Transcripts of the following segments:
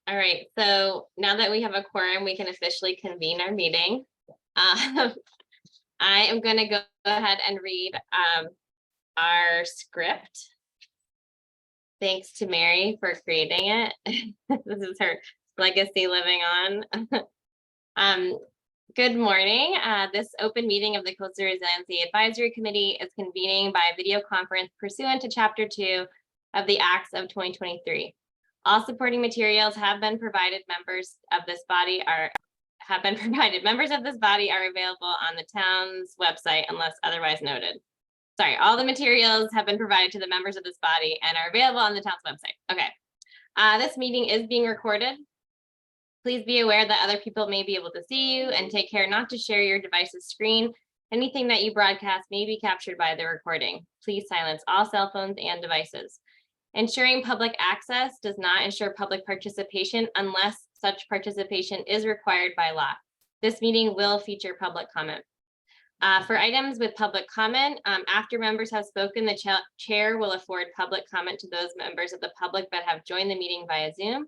All right, so now that we have a quorum, we can officially convene our meeting. I am going to go ahead and read our script. Thanks to Mary for creating it. This is her legacy living on. Good morning. This open meeting of the Coastal Resiliency Advisory Committee is convening by video conference pursuant to Chapter 2 of the Acts of 2023. All supporting materials have been provided. Members of this body are available on the town's website unless otherwise noted. Sorry, all the materials have been provided to the members of this body and are available on the town's website. Okay. This meeting is being recorded. Please be aware that other people may be able to see you, and take care not to share your device's screen. Anything that you broadcast may be captured by the recording. Please silence all cell phones and devices. Ensuring public access does not ensure public participation unless such participation is required by law. This meeting will feature public comment. For items with public comment, after members have spoken, the chair will afford public comment to those members of the public that have joined the meeting via Zoom.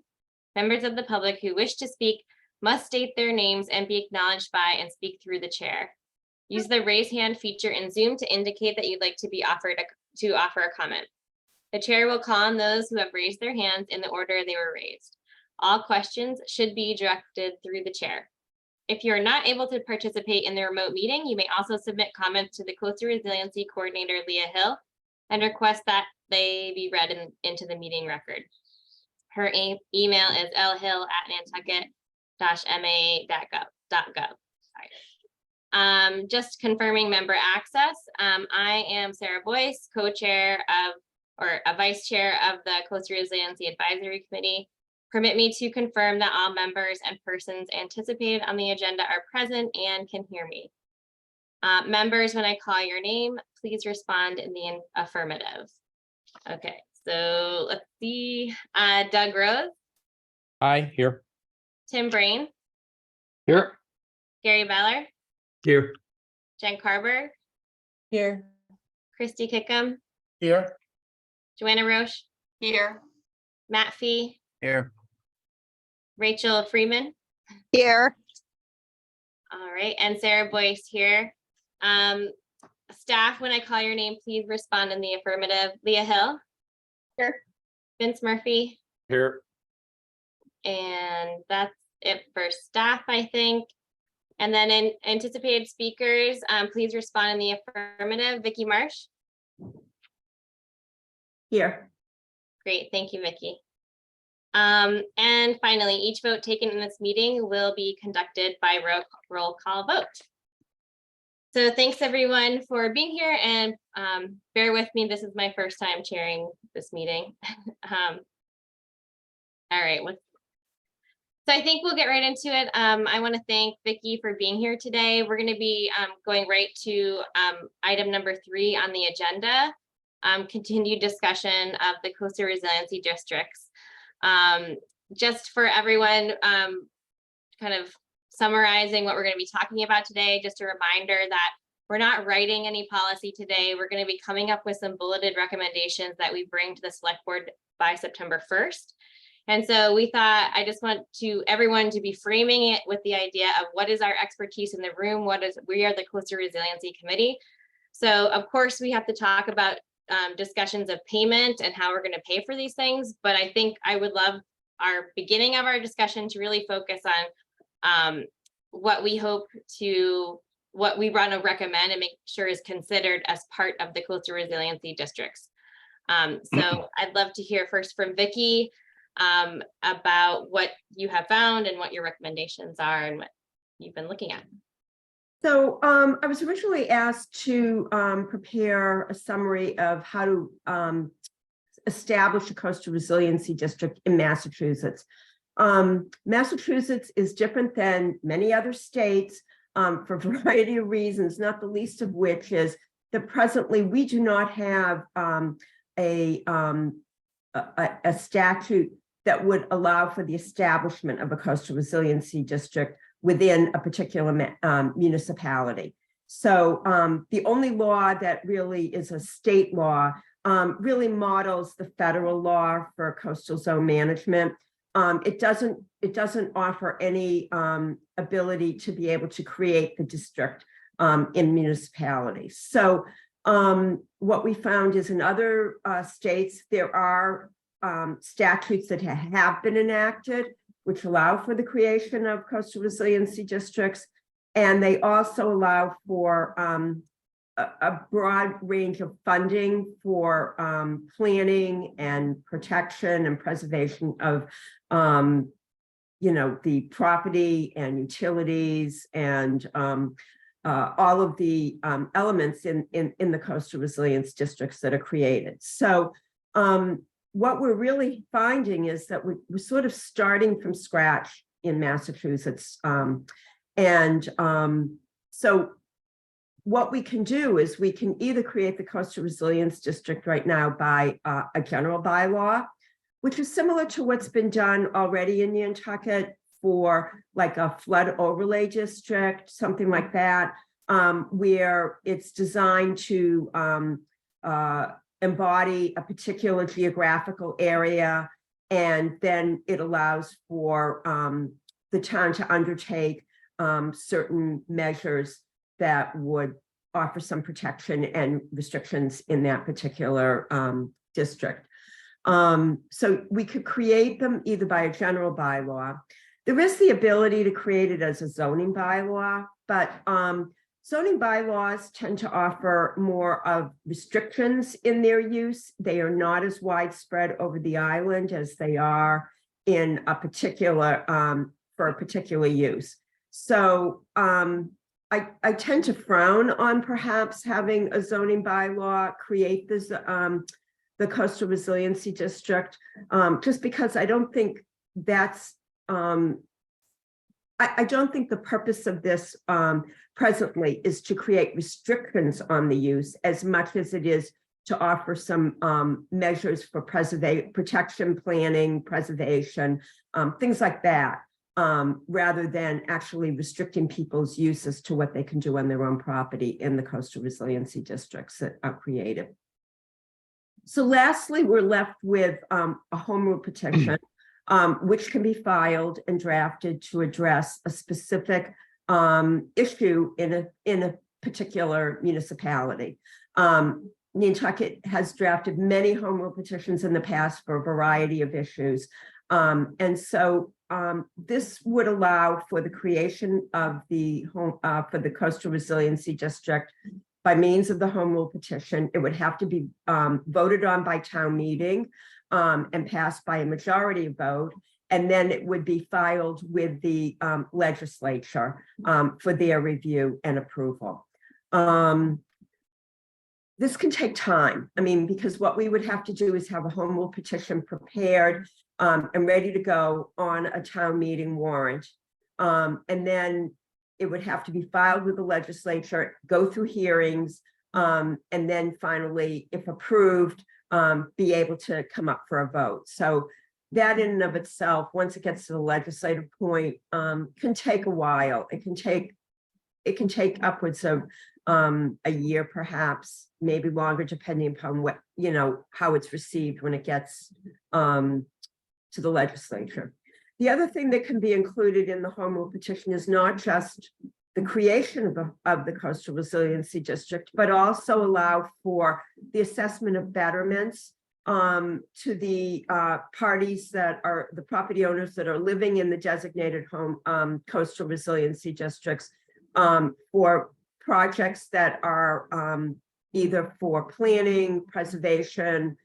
Members of the public who wish to speak must state their names and be acknowledged by and speak through the chair. Use the raise hand feature in Zoom to indicate that you'd like to be offer a comment. The chair will call on those who have raised their hands in the order they were raised. All questions should be directed through the chair. If you're not able to participate in the remote meeting, you may also submit comments to the Coastal Resiliency Coordinator, Leah Hill, and request that they be read into the meeting record. Her email is lhill@nantucket-ma.gov. Just confirming member access. I am Sarah Boyce, co-chair of, or a vice chair of the Coastal Resiliency Advisory Committee. Permit me to confirm that all members and persons anticipated on the agenda are present and can hear me. Members, when I call your name, please respond in the affirmative. Okay, so let's see. Doug Rose. Aye, here. Tim Brain. Here. Gary Beller. Here. Jen Carberg. Here. Christy Kickham. Here. Joanna Roche. Here. Matt Fee. Here. Rachel Freeman. Here. All right, and Sarah Boyce here. Staff, when I call your name, please respond in the affirmative. Leah Hill. Here. Vince Murphy. Here. And that's it for staff, I think. And then in anticipated speakers, please respond in the affirmative. Vicki Marsh. Here. Great, thank you, Vicki. And finally, each vote taken in this meeting will be conducted by roll call vote. So thanks everyone for being here, and bear with me, this is my first time chairing this meeting. All right, so I think we'll get right into it. I want to thank Vicki for being here today. We're going to be going right to item number 3 on the agenda, continued discussion of the Coastal Resiliency Districts. Just for everyone, kind of summarizing what we're going to be talking about today, just a reminder that we're not writing any policy today. We're going to be coming up with some bulleted recommendations that we bring to the select board by September 1st. And so we thought, I just want everyone to be framing it with the idea of what is our expertise in the room, we are the Coastal Resiliency Committee. So of course we have to talk about discussions of payment and how we're going to pay for these things. But I think I would love our beginning of our discussion to really focus on what we want to recommend and make sure is considered as part of the Coastal Resiliency Districts. So I'd love to hear first from Vicki about what you have found and what your recommendations are and what you've been looking at. So I was originally asked to prepare a summary of how to establish a coastal resiliency district in Massachusetts. Massachusetts is different than many other states for a variety of reasons, not the least of which is that presently we do not have a statute that would allow for the establishment of a coastal resiliency district within a particular municipality. So the only law that really is a state law really models the federal law for coastal zone management. it doesn't offer any ability to be able to create the district in municipalities. So what we found is in other states, there are statutes that have been enacted, which allow for the creation of coastal resiliency districts. And they also allow for a broad range of funding for planning and protection and preservation of, the property and utilities and all of the elements in the coastal resilience districts that are created. So what we're really finding is that we're sort of starting from scratch in Massachusetts. So what we can do is we can either create the coastal resilience district right now by a general bylaw, which is similar to what's been done already in Nantucket for like a flood overlay district, something like that, where it's designed to embody a particular geographical area, and then it allows for the town to undertake certain measures that would offer some protection and restrictions in that particular district. So we could create them either by a general bylaw. There is the ability to create it as a zoning bylaw, but zoning bylaws tend to offer more of restrictions in their use. They are not as widespread over the island as they are in a particular, for a particular use. So I tend to frown on perhaps having a zoning bylaw create this, the coastal resiliency district, just because I don't think that's, I don't think the purpose of this presently is to create restrictions on the use as much as it is to offer some measures for protection, planning, preservation, things like that, rather than actually restricting people's uses to what they can do on their own property in the coastal resiliency districts that are created. So lastly, we're left with a home rule petition, which can be filed and drafted to address a specific issue in a particular municipality. Nantucket has drafted many home rule petitions in the past for a variety of issues. And so this would allow for the creation of the home for the coastal resiliency district by means of the home rule petition. It would have to be voted on by town meeting and passed by a majority vote. And then it would be filed with the legislature for their review and approval. This can take time. I mean, because what we would have to do is have a home rule petition prepared and ready to go on a town meeting warrant. And then it would have to be filed with the legislature, go through hearings, and then finally, if approved, be able to come up for a vote. So that in and of itself, once it gets to the legislative point, can take a while. It can take upwards of a year, perhaps, maybe longer, depending upon what, how it's received when it gets to the legislature. The other thing that can be included in the home rule petition is not just the creation of the coastal resiliency district, but also allow for the assessment of betterments to the parties that are the property owners that are living in the designated home coastal resiliency districts for projects that are either for planning, preservation,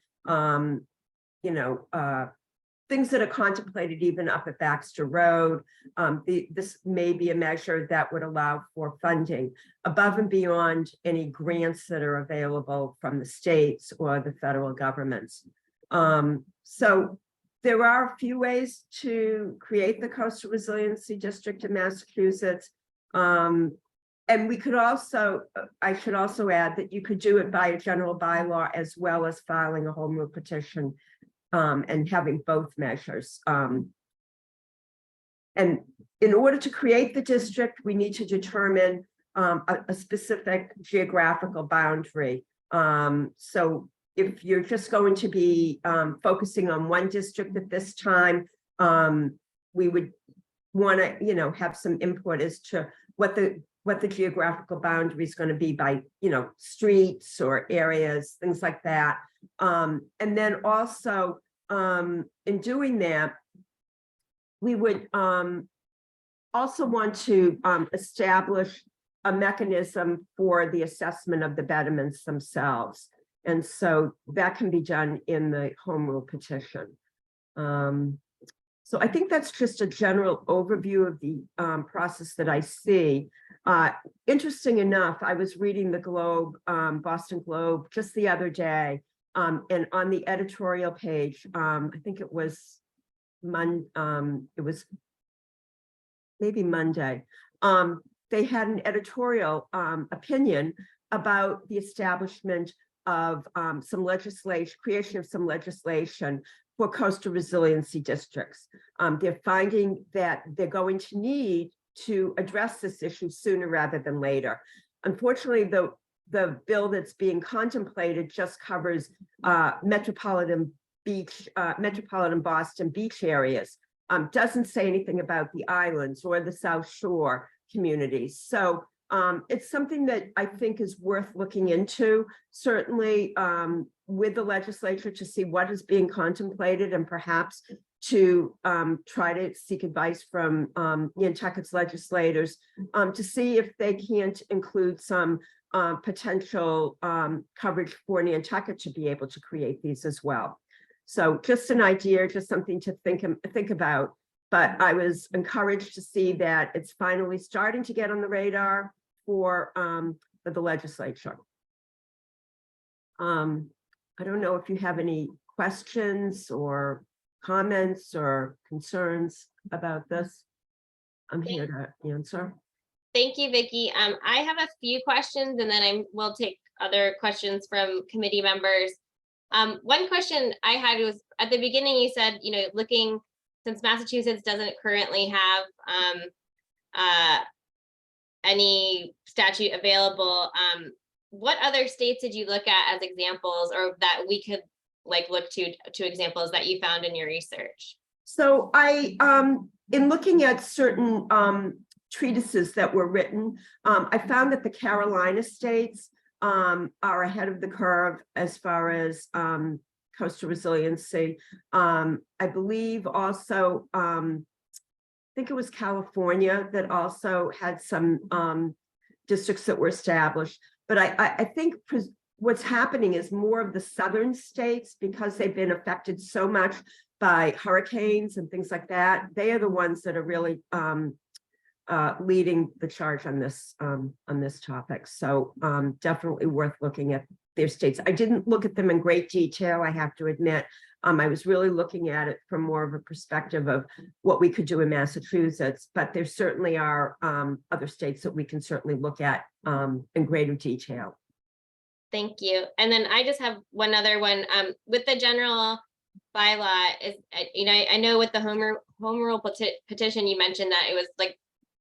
things that are contemplated even up at Baxter Road. This may be a measure that would allow for funding above and beyond any grants that are available from the states or the federal governments. So there are a few ways to create the coastal resiliency district in Massachusetts. And we could also, I should also add that you could do it by a general bylaw as well as filing a home rule petition and having both measures. And in order to create the district, we need to determine a specific geographical boundary. So if you're just going to be focusing on one district at this time, we would want to, have some input as to what the geographical boundary is going to be by, streets or areas, things like that. And then also, in doing that, we would also want to establish a mechanism for the assessment of the betterments themselves. And so that can be done in the home rule petition. So I think that's just a general overview of the process that I see. Interesting enough, I was reading the Globe, Boston Globe, just the other day, and on the editorial page, I think it was maybe Monday. They had an editorial opinion about the establishment of some legislation, creation of some legislation for coastal resiliency districts. They're finding that they're going to need to address this issue sooner rather than later. Unfortunately, the bill that's being contemplated just covers metropolitan Boston beach areas. Doesn't say anything about the islands or the South Shore communities. So it's something that I think is worth looking into, certainly with the legislature, to see what is being contemplated and perhaps to try to seek advice from Nantucket's legislators to see if they can't include some potential coverage for Nantucket to be able to create these as well. So just an idea, just something to think about. But I was encouraged to see that it's finally starting to get on the radar for the legislature. I don't know if you have any questions or comments or concerns about this. I'm here to answer. Thank you, Vicki. I have a few questions, and then I will take other questions from committee members. One question I had was, at the beginning, you said, looking, since Massachusetts doesn't currently have any statute available, what other states did you look at as examples, or that we could look to examples that you found in your research? So I, in looking at certain treatises that were written, I found that the Carolina states are ahead of the curve as far as coastal resiliency. I believe also, I think it was California that also had some districts that were established. But I think what's happening is more of the southern states, because they've been affected so much by hurricanes and things like that. They are the ones that are really leading the charge on this topic. So definitely worth looking at their states. I didn't look at them in great detail, I have to admit. I was really looking at it from more of a perspective of what we could do in Massachusetts, but there certainly are other states that we can certainly look at in greater detail. Thank you. And then I just have one other one. With the general bylaw, is I know with the home rule petition, you mentioned that it was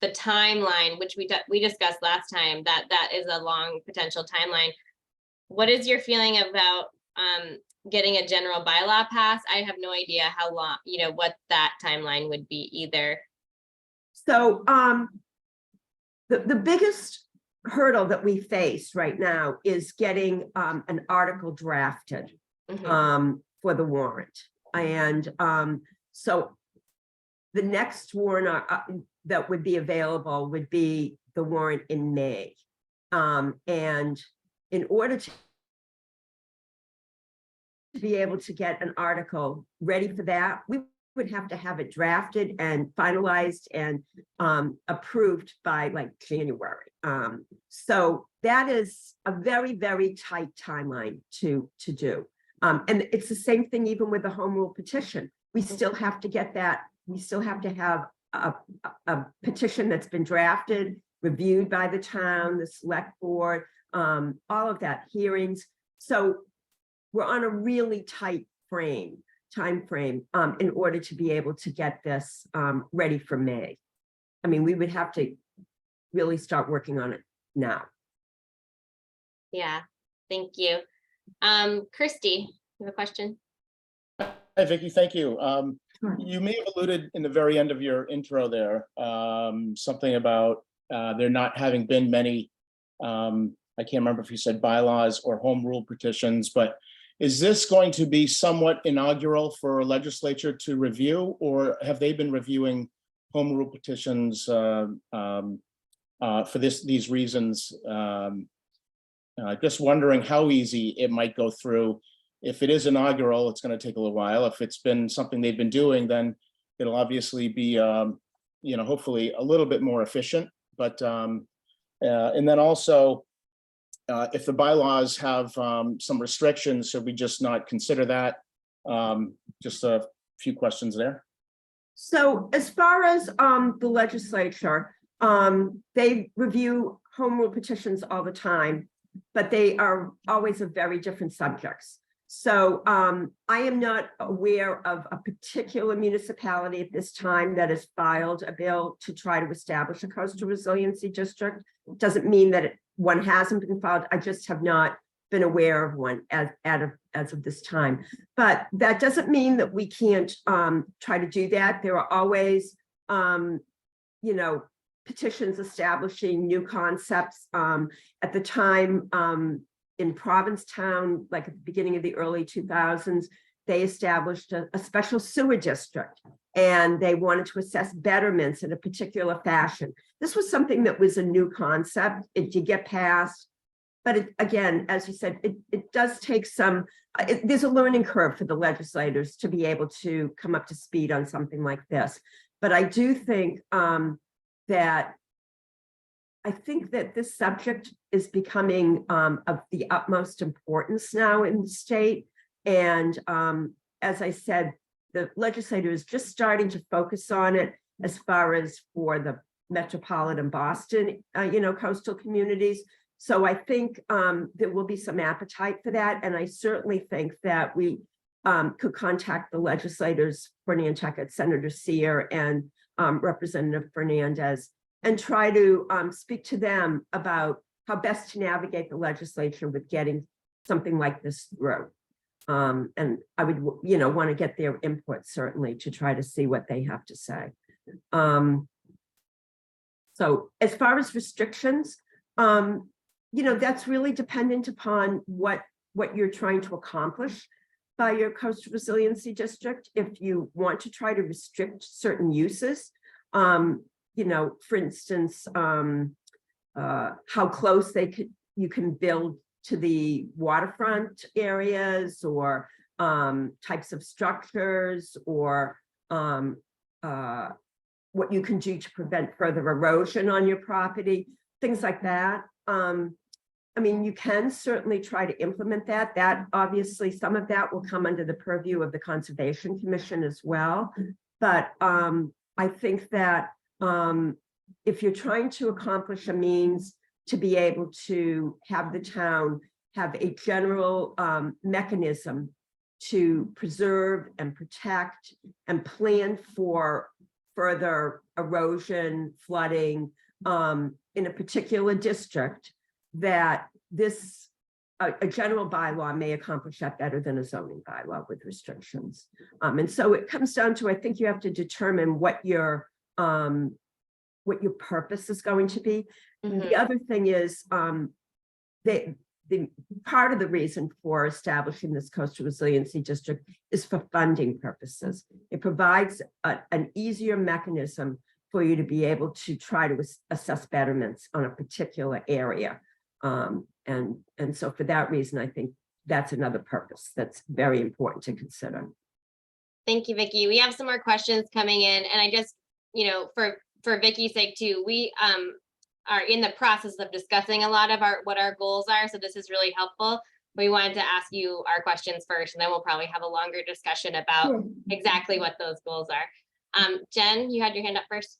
the timeline, which we discussed last time, that is a long potential timeline. What is your feeling about getting a general bylaw passed? I have no idea how long, what that timeline would be either. So the biggest hurdle that we face right now is getting an article drafted for the warrant. And so the next warrant that would be available would be the warrant in May. And in order to be able to get an article ready for that, we would have to have it drafted and finalized and approved by January. So that is a very, very tight timeline to do. And it's the same thing even with the home rule petition. We still have to get that. We still have to have a petition that's been drafted, reviewed by the town, the select board, all of that, hearings. So we're on a really tight time frame in order to be able to get this ready for May. I mean, we would have to really start working on it now. Yeah, thank you. Christy, you have a question? Hi, Vicki, thank you. You may have alluded in the very end of your intro there, something about there not having been many, I can't remember if you said bylaws or home rule petitions, but is this going to be somewhat inaugural for a legislature to review, or have they been reviewing home rule petitions for these reasons? Just wondering how easy it might go through. If it is inaugural, it's going to take a little while. If it's been something they've been doing, then it'll obviously be, hopefully a little bit more efficient. But and then also, if the bylaws have some restrictions, should we just not consider that? Just a few questions there. So as far as the legislature, they review home rule petitions all the time, but they are always of very different subjects. So I am not aware of a particular municipality at this time that has filed a bill to try to establish a coastal resiliency district. Doesn't mean that one hasn't been filed. I just have not been aware of one as of this time. But that doesn't mean that we can't try to do that. There are always, petitions establishing new concepts. At the time, in Provincetown, like at the beginning of the early 2000s, they established a special sewer district, and they wanted to assess betterments in a particular fashion. This was something that was a new concept. It did get passed, but again, as you said, it does take some, there's a learning curve for the legislators to be able to come up to speed on something like this. But I do think that this subject is becoming of the utmost importance now in the state. And as I said, the legislature is just starting to focus on it as far as for the metropolitan Boston, coastal communities. So I think there will be some appetite for that. And I certainly think that we could contact the legislators for Nantucket, Senator Sear and Representative Fernandez, and try to speak to them about how best to navigate the legislature with getting something like this through. And I would, want to get their input certainly to try to see what they have to say. So as far as restrictions, that's really dependent upon what you're trying to accomplish by your coastal resiliency district. If you want to try to restrict certain uses, for instance, how close you can build to the waterfront areas, or types of structures, or what you can do to prevent further erosion on your property, things like that. You can certainly try to implement that. That obviously, some of that will come under the purview of the Conservation Commission as well. But I think that if you're trying to accomplish a means to be able to have the town have a general mechanism to preserve and protect and plan for further erosion, flooding in a particular district, that a general bylaw may accomplish that better than a zoning bylaw with restrictions. And so it comes down to, I think you have to determine what your purpose is going to be. Mm-hmm. The other thing is the part of the reason for establishing this coastal resiliency district is for funding purposes. It provides an easier mechanism for you to be able to try to assess betterments on a particular area. And so for that reason, I think that's another purpose that's very important to Thank you, Vicki. We have some more questions coming in, and I just, for Vicki's sake too, we are in the process of discussing a lot of what our goals are. So this is really helpful. We wanted to ask you our questions first, and then we'll probably have a longer discussion about exactly what those goals are. Jen, you had your hand up first.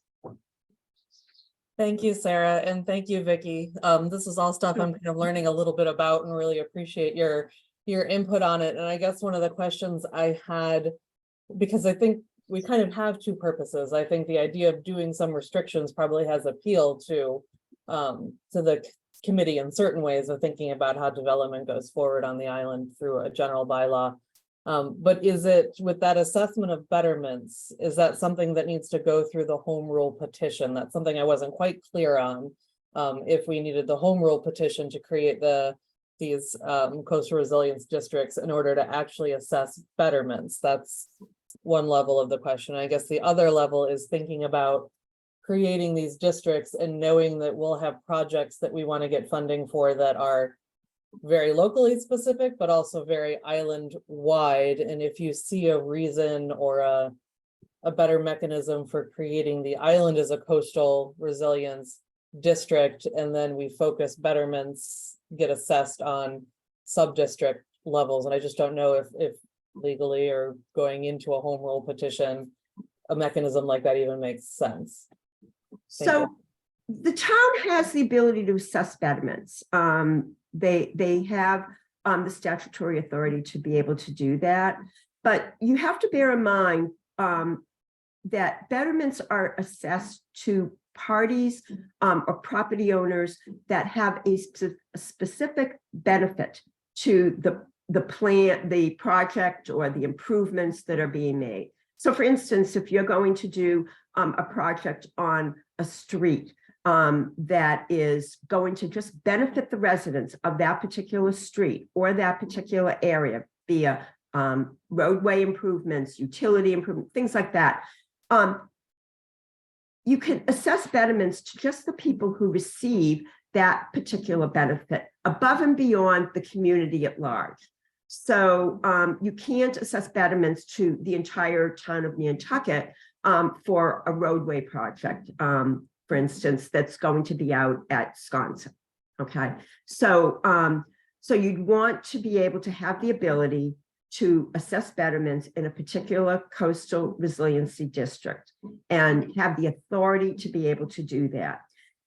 Thank you, Sarah, and thank you, Vicki. This is all stuff I'm kind of learning a little bit about, and really appreciate your input on it. And I guess one of the questions I had, because I think we kind of have two purposes. I think the idea of doing some restrictions probably has appeal to the committee in certain ways of thinking about how development goes forward on the island through a general bylaw. But is it, with that assessment of betterments, is that something that needs to go through the home rule petition? That's something I wasn't quite clear on. If we needed the home rule petition to create these coastal resilience districts in order to actually assess betterments. That's one level of the question. I guess the other level is thinking about creating these districts and knowing that we'll have projects that we want to get funding for that are very locally specific, but also very island wide. And if you see a reason or a better mechanism for creating the island as a coastal resilience district, and then we focus betterments get assessed on sub-district levels. And I just don't know if legally or going into a home rule petition, a mechanism like that even makes sense. Thank So you. the town has the ability to assess betterments. They have the statutory authority to be able to do that. But you have to bear in mind that betterments are assessed to parties or property owners that have a specific benefit to the plan, the project, or the improvements that are being made. So for instance, if you're going to do a project on a street that is going to just benefit the residents of that particular street or that particular area via roadway improvements, utility improvement, things like that, you can assess betterments to just the people who receive that particular benefit above and beyond the community at large. So you can't assess betterments to the entire town of Nantucket for a roadway project, for instance, that's going to be out at Sconset. Okay, so so you'd want to be able to have the ability to assess betterments in a particular coastal resiliency district and have the authority to be able to do that.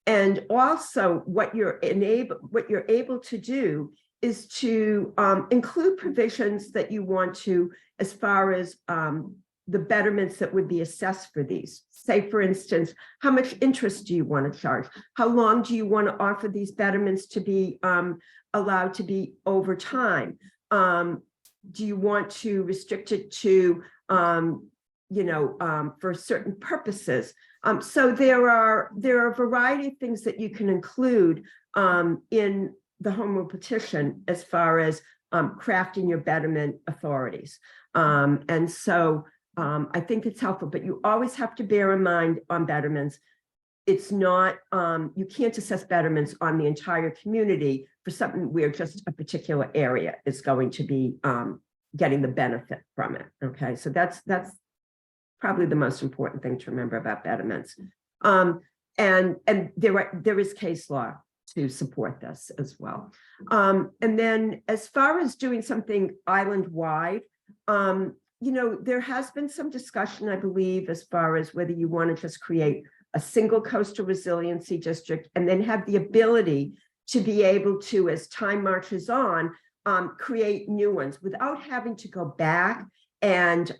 And also what you're able to do is to include provisions that you want to, as far as the betterments that would be assessed for these. Say, for instance, how much interest do you want to charge? How long do you want to offer these betterments to be allowed to be over time? Do you want to restrict it to, for certain purposes? So there are a variety of things that you can include in the home rule petition as far as crafting your betterment authorities. And so I think it's helpful, but you always have to bear in mind on betterments, it's not, you can't assess betterments on the entire community for something where just a particular area is going to be getting the benefit from it. Okay, so that's probably the most important thing to remember about betterments. And there is case law to support this as well. And then as far as doing something island-wide, there has been some discussion, I believe, as far as whether you want to just create a single coastal resiliency district and then have the ability to be able to, as time marches on, create new ones without having to go back and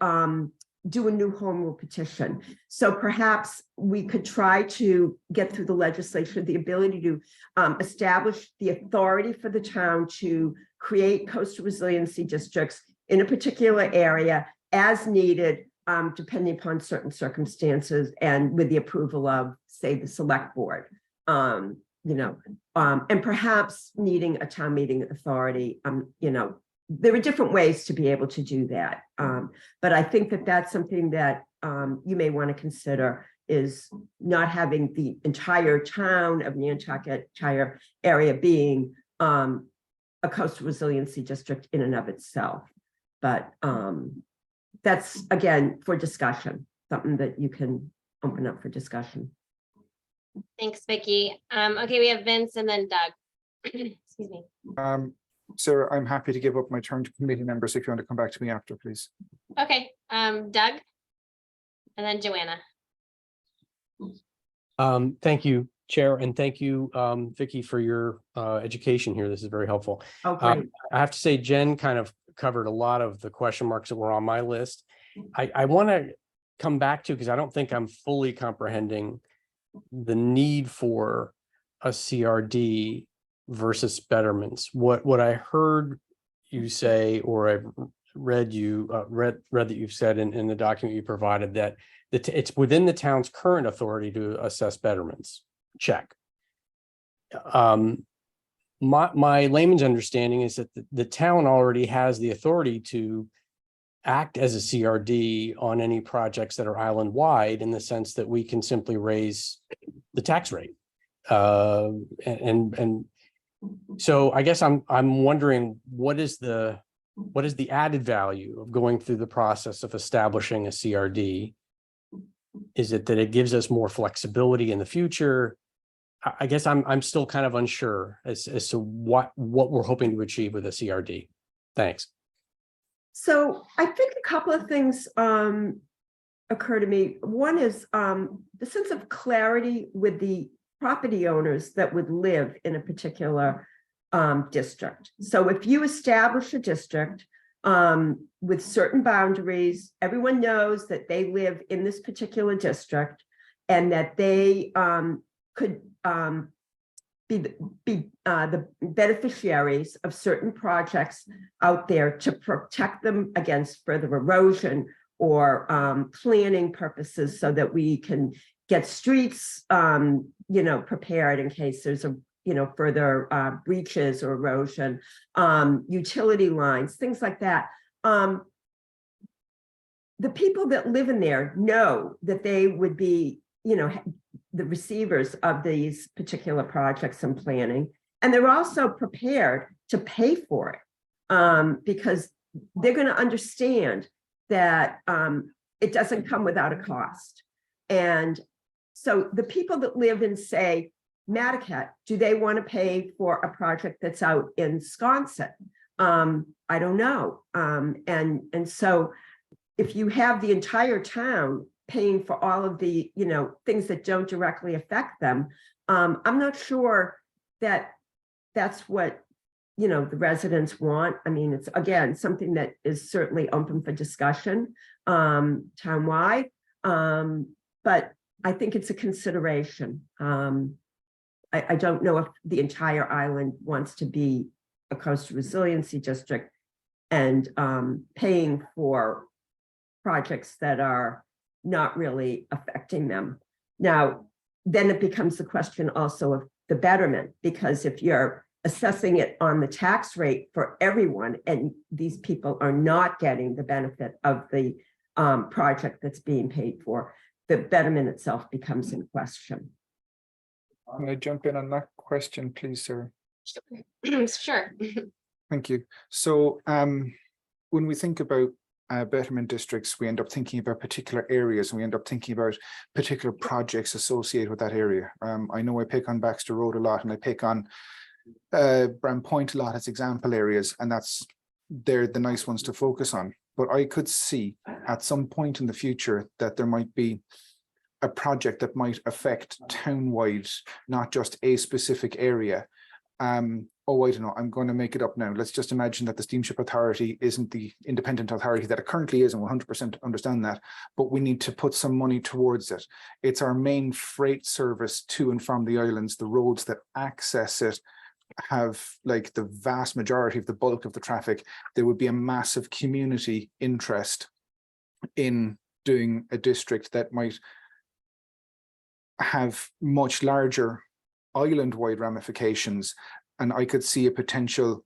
do a new home rule petition. So perhaps we could try to get through the legislature the ability to establish the authority for the town to create coastal resiliency districts in a particular area as needed, depending upon certain circumstances and with the approval of, say, the select board. And perhaps needing a town meeting authority, there are different ways to be able to do that. But I think that that's something that you may want to consider, is not having the entire town of Nantucket, entire area being a coastal resiliency district in and of itself. But that's, again, for discussion, something that you can open up for discussion. Thanks, Vicki. Okay, we have Vince and then Doug. Excuse me. Sarah, I'm happy to give up my turn to committee members if you want to come back to me after, please. Okay, Doug, and then Joanna. Thank you, Chair, and thank you, Vicki, for your education here. This is very helpful. Oh, great. I have to say, Jen kind of covered a lot of the question marks that were on my list. I want to come back to, because I don't think I'm fully comprehending the need for a CRD versus betterments. What I heard you say, or I've read that you've said in the document you provided that it's within the town's current authority to assess betterments. Check. My layman's understanding is that the town already has the authority to act as a CRD on any projects that are island-wide, in the sense that we can simply raise the tax rate. And so I guess I'm wondering, what is the added value of going through the process of establishing a CRD? Is it that it gives us more flexibility in the future? I guess I'm still kind of unsure as to what we're hoping to achieve with a CRD. Thanks. So I think a couple of things occur to me. One is the sense of clarity with the property owners that would live in a particular district. So if you establish a district with certain boundaries, everyone knows that they live in this particular district and that they could be the beneficiaries of certain projects out there to protect them against further erosion or planning purposes, so that we can get streets, prepared in case there's a further breaches or erosion, utility lines, things like that. The people that live in there know that they would be, the receivers of these particular projects and planning, and they're also prepared to pay for it because they're going to understand that it doesn't come without a cost. And so the people that live in, say, Matticat, do they want to pay for a project that's out in Wisconsin? I don't know. And so if you have the entire town paying for all of the, things that don't directly affect them, I'm not sure that that's what, the residents want. I mean, it's, again, something that is certainly open for discussion townwide, but I think it's a consideration. I don't know if the entire island wants to be a coastal resiliency district and paying for projects that are not really affecting them. Now, then it becomes the question also of the betterment, because if you're assessing it on the tax rate for everyone and these people are not getting the benefit of the project that's being paid for, the betterment itself becomes in question. Can I jump in on that question, please, sir? Sure. Thank you. So when we think about betterment districts, we end up thinking about particular areas, and we end up thinking about particular projects associated with that area. I know I pick on Baxter Road a lot, and I pick on Bram Point a lot as example areas, and they're the nice ones to focus on. But I could see at some point in the future that there might be a project that might affect townwide, not just a specific area. Oh, I don't know, I'm going to make it up now. Let's just imagine that the Steamship Authority isn't the independent authority that it currently is, and 100% understand that, but we need to put some money towards it. It's our main freight service to and from the islands. The roads that access it have like the vast majority of the bulk of the traffic. There would be a massive community interest in doing a district that might have much larger island-wide ramifications, and I could see a potential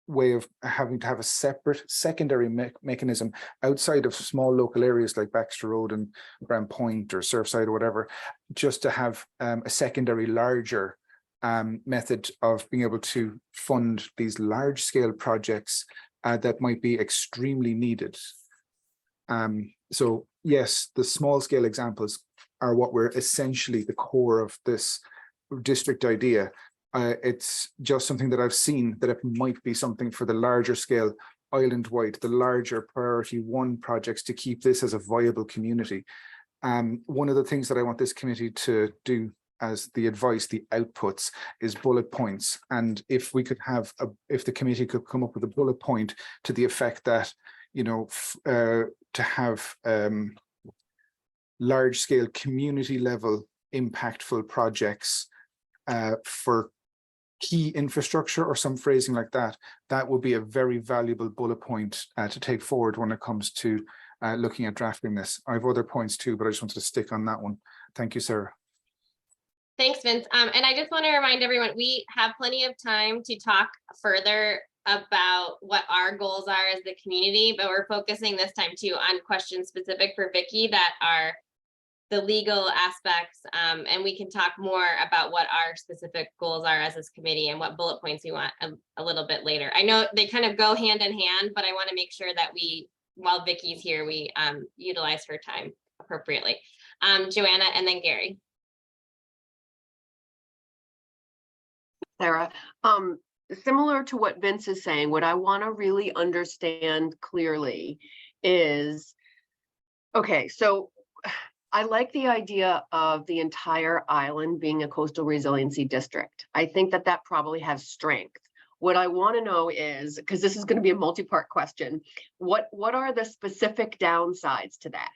way of having to have a separate secondary mechanism outside of small local areas like Baxter Road and Grand Point or Surfside or whatever, just to have a secondary larger method of being able to fund these large-scale projects that might be extremely needed. So yes, the small-scale examples are what we're essentially the core of this district idea. It's just something that I've seen that it might be something for the larger scale island-wide, the larger priority one projects to keep this as a viable community. One of the things that I want this committee to do as the advice, the outputs, is bullet points. And if we could have, if the committee could come up with a bullet point to the effect that, to have large scale community level impactful projects for key infrastructure or some phrasing like that, that would be a very valuable bullet point to take forward when it comes to looking at drafting this. I have other points too, but I just wanted to stick on that one. Thank you, Sarah. Thanks, Vince. And I just want to remind everyone, we have plenty of time to talk further about what our goals are as the community, but we're focusing this time too on questions specific for Vicky that are the legal aspects, and we can talk more about what our specific goals are as this committee and what bullet points we want a little bit later. I know they kind of go hand in hand, but I want to make sure that we, while Vicky's here, we utilize her time appropriately. Joanna and then Gary. Sarah, similar to what Vince is saying, what I want to really understand clearly is, okay, so I like the idea of the entire island being a coastal resiliency district. I think that that probably has strength. What I want to know is, because this is going to be a multi-part question, what are the specific downsides to that?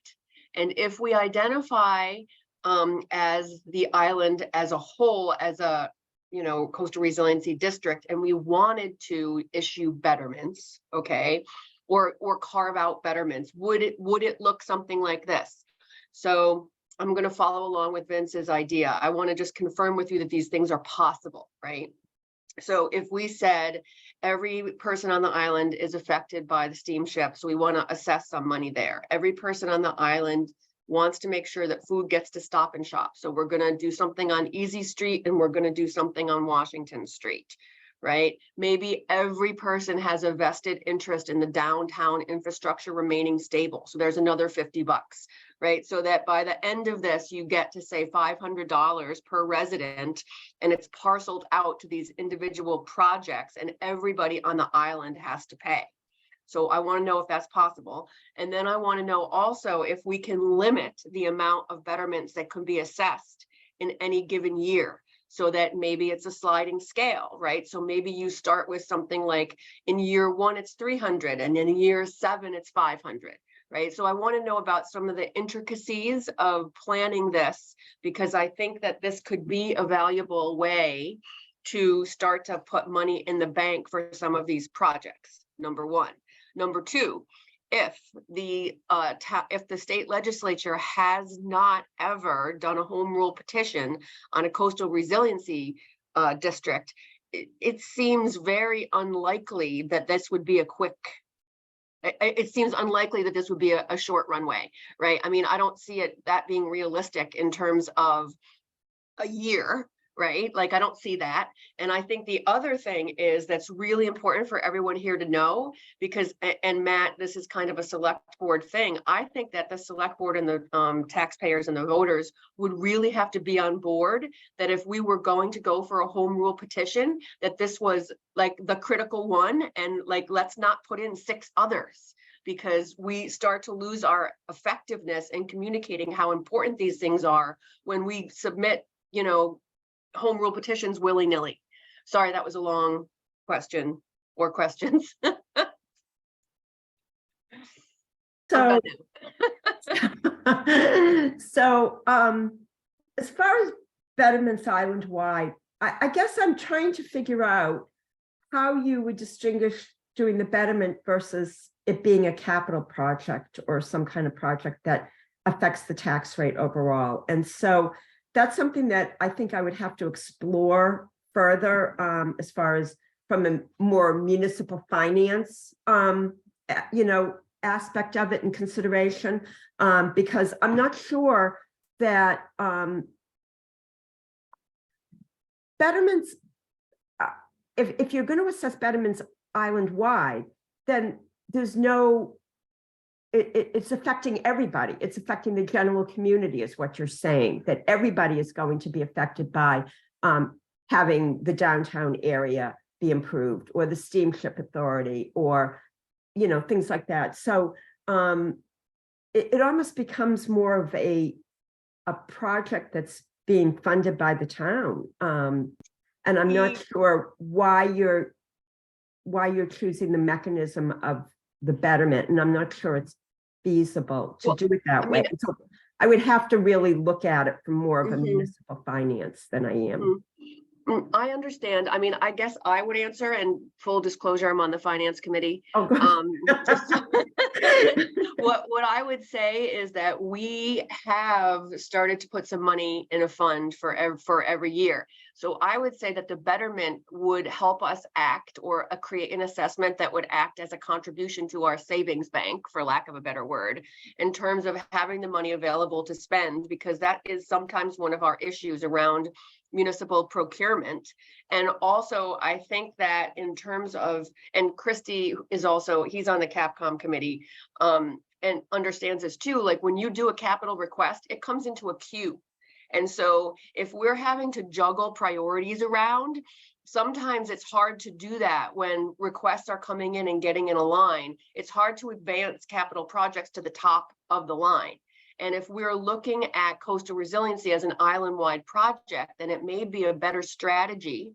And if we identify as the island as a whole, as a coastal resiliency district, and we wanted to issue betterments, okay, or carve out betterments, would it look something like this? So I'm going to follow along with Vince's idea. I want to just confirm with you that these things are possible, right? So if we said every person on the island is affected by the steamship, so we want to assess some money there. Every person on the island wants to make sure that food gets to Stop and Shop. So we're going to do something on Easy Street and we're going to do something on Washington Street, right? Maybe every person has a vested interest in the downtown infrastructure remaining stable. So there's another $50, right? So that by the end of this, you get to say $500 per resident, and it's parceled out to these individual projects, and everybody on the island has to pay. So I want to know if that's possible. And then I want to know also if we can limit the amount of betterments that can be assessed in any given year, so that maybe it's a sliding scale, right? So maybe you start with something like in year 1, it's 300, and in year 7, it's 500, right? So I want to know about some of the intricacies of planning this, because I think that this could be a valuable way to start to put money in the bank for some of these projects, number one. Number two, if the state legislature has not ever done a home rule petition on a coastal resiliency district, it seems very unlikely that this would be a quick. It seems unlikely that this would be a short runway, right? I mean, I don't see that being realistic in terms of a year, right? Like, I don't see that. And I think the other thing is that's really important for everyone here to know, because, and Matt, this is kind of a select board thing. I think that the select board and the taxpayers and the voters would really have to be on board that if we were going to go for a home rule petition, that this was like the critical one, and like, let's not put in 6 others, because we start to lose our effectiveness in communicating how important these things are when we submit, home rule petitions willy-nilly. Sorry, that was a long question or questions. So, as far as betterments island-wide, I guess I'm trying to figure out how you would distinguish doing the betterment versus it being a capital project or some kind of project that affects the tax rate overall. And so that's something that I think I would have to explore further, as far as from a more municipal finance, aspect of it in consideration, because I'm not sure that betterments, if you're going to assess betterments island-wide, then there's no, it's affecting everybody. It's affecting the general community is what you're saying, that everybody is going to be affected by having the downtown area be improved, or the steamship authority, or, things like that. So it almost becomes more of a project that's being funded by the town. And I'm not sure why you're choosing the mechanism of the betterment, and I'm not sure it's feasible to do it that way. So I would have to really look at it from more of a municipal finance than I am. I understand. I mean, I guess I would answer, and full disclosure, I'm on the finance committee. Oh, good. What I would say is that we have started to put some money in a fund for every year. So I would say that the betterment would help us act or create an assessment that would act as a contribution to our savings bank, for lack of a better word, in terms of having the money available to spend, because that is sometimes one of our issues around municipal procurement. And also, I think that in terms of, and Christy is also, he's on the Capcom committee, and understands this too, like when you do a capital request, it comes into a queue. And so if we're having to juggle priorities around, sometimes it's hard to do that when requests are coming in and getting in a line. It's hard to advance capital projects to the top of the line. And if we're looking at coastal resiliency as an island-wide project, then it may be a better strategy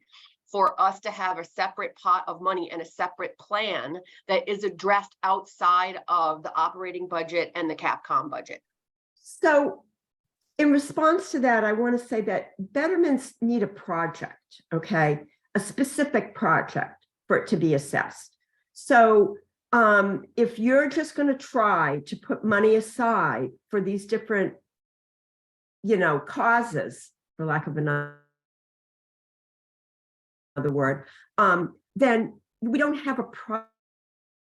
for us to have a separate pot of money and a separate plan that is addressed outside of the operating budget and the Capcom budget. So in response to that, I want to say that betterments need a project, okay? A specific project for it to be assessed. So if you're just going to try to put money aside for these different, causes, for lack of another word, then we don't have a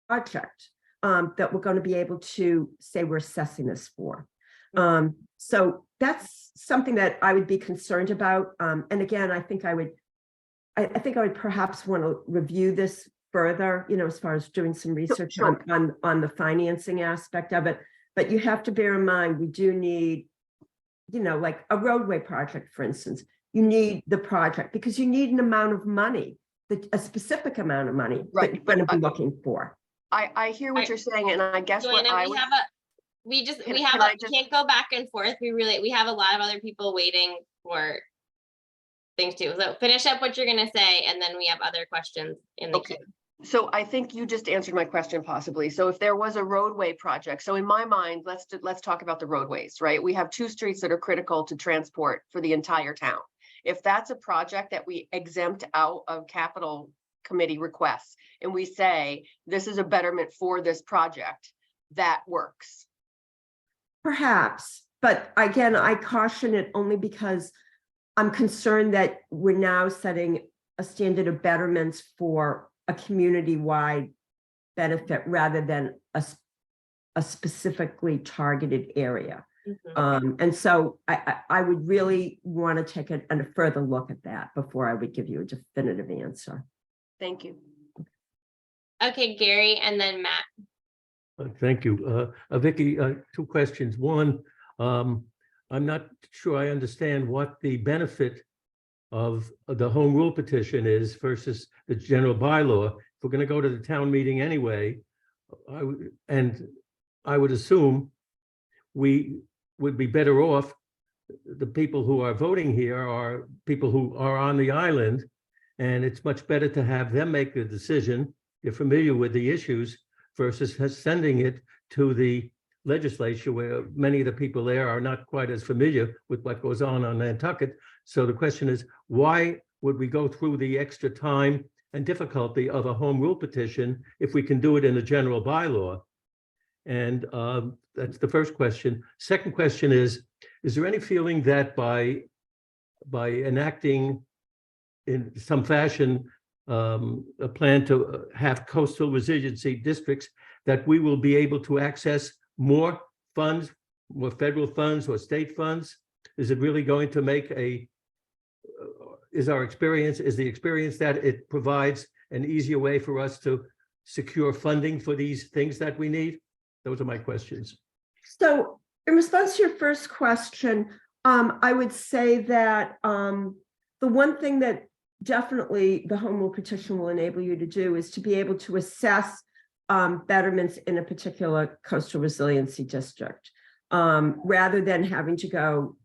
project that we're going to be able to say we're assessing this for. So that's something that I would be concerned about. And again, I think I would perhaps want to review this further, as far as doing some research Sure. on the financing aspect of it. But you have to bear in mind, we do need, like a roadway project, for instance, you need the project because you need an amount of money, a specific amount of money Right, that you're going to be looking for. I hear what you're saying, and I guess what Joanna, I would. we Can I just- can't go back and forth. We have a lot of other people waiting for things too. So finish up what you're gonna say, and then we have other questions in the queue. So I think you just answered my question possibly. So if there was a roadway project, so in my mind, let's talk about the roadways, right? We have 2 streets that are critical to transport for the entire town. If that's a project that we exempt out of capital committee requests and we say, this is a betterment for this project, that works. Perhaps, but again, I caution it only because I'm concerned that we're now setting a standard of betterments for a community-wide benefit rather than a specifically targeted area. And so I would really want to take a further look at that before I would give you a definitive answer. Thank you. Okay, Gary, and then Matt. Thank you. Vicky, 2 questions. One, I'm not sure I understand what the benefit of the home rule petition is versus the general bylaw. If we're going to go to the town meeting anyway, I would assume we would be better off. The people who are voting here are people who are on the island, and it's much better to have them make the decision. You're familiar with the issues versus sending it to the legislature, where many of the people there are not quite as familiar with what goes on Nantucket. So the question is, why would we go through the extra time and difficulty of a home rule petition if we can do it in a general bylaw? And that's the first question. Second question is there any feeling that by enacting in some fashion a plan to have coastal resiliency districts, that we will be able to access more funds, more federal funds or state funds? Is it really going to make is the experience that it provides an easier way for us to secure funding for these things that we need? Those are my questions. So in response to your first question, I would say that the one thing that definitely the home rule petition will enable you to do is to be able to assess betterments in a particular coastal resiliency district, rather than having to go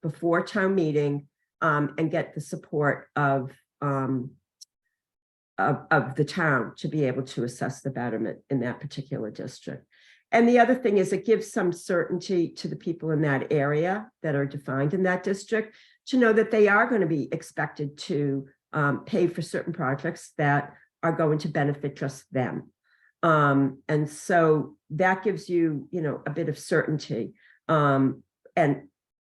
before town meeting and get the support of the town to be able to assess the betterment in that particular district. And the other thing is it gives some certainty to the people in that area that are defined in that district, to know that they are going to be expected to pay for certain projects that are going to benefit just them. And so that gives you, you know, a bit of certainty. And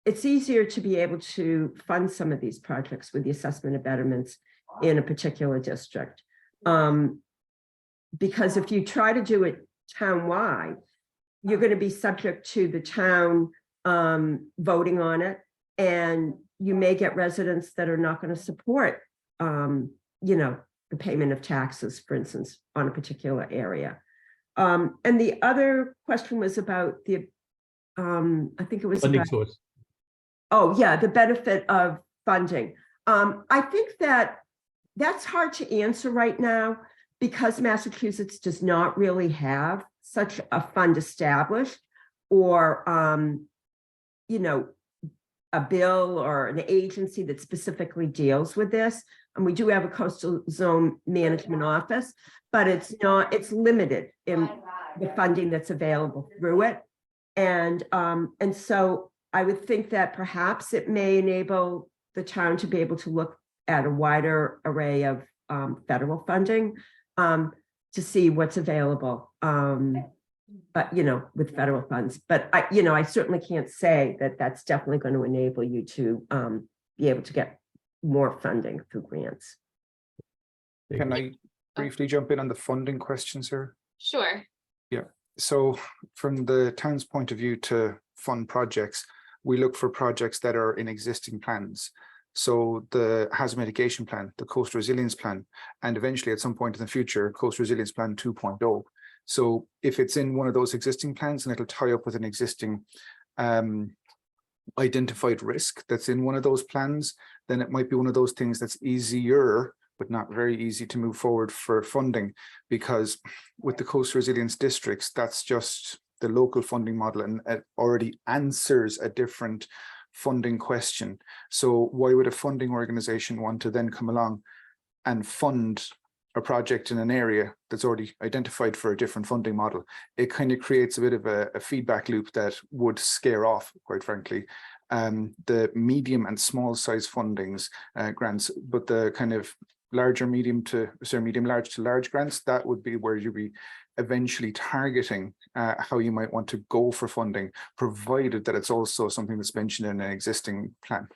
it's easier to be able to fund some of these projects with the assessment of betterments in a particular district. Because if you try to do it townwide, you're going to be subject to the town voting on it, and you may get residents that are not going to support, you know, the payment of taxes, for instance, on a particular area. And the other question was about the, I think it was Funding about, source. oh yeah, the benefit of funding. I think that that's hard to answer right now because Massachusetts does not really have such a fund established, or, you know, a bill or an agency that specifically deals with this. And we do have a coastal zone management office, but it's not, it's limited in the funding that's available through it. And so I would think that perhaps it may enable the town to be able to look at a wider array of federal funding to see what's available. But, you know, with federal funds, but I, you know, I certainly can't say that that's definitely going to enable you to be able to get more funding through grants. Can I briefly jump in on the funding question, sir? Sure. So from the town's point of view to fund projects, we look for projects that are in existing plans. So the hazard mitigation plan, the coastal resilience plan, and eventually at some point in the future, coastal resilience plan 2.0. So if it's in one of those existing plans and it'll tie up with an existing identified risk that's in one of those plans, then it might be one of those things that's easier, but not very easy to move forward for funding, because with the coastal resilience districts, that's just the local funding model, and it already answers a different funding question. So why would a funding organization want to then come along and fund a project in an area that's already identified for a different funding model? It kind of creates a bit of a feedback loop that would scare off, quite frankly, the medium and small size fundings, grants, but the kind of large, large to large grants, that would be where you'd be eventually targeting how you might want to go for funding, provided that it's also something that's mentioned in an existing plan.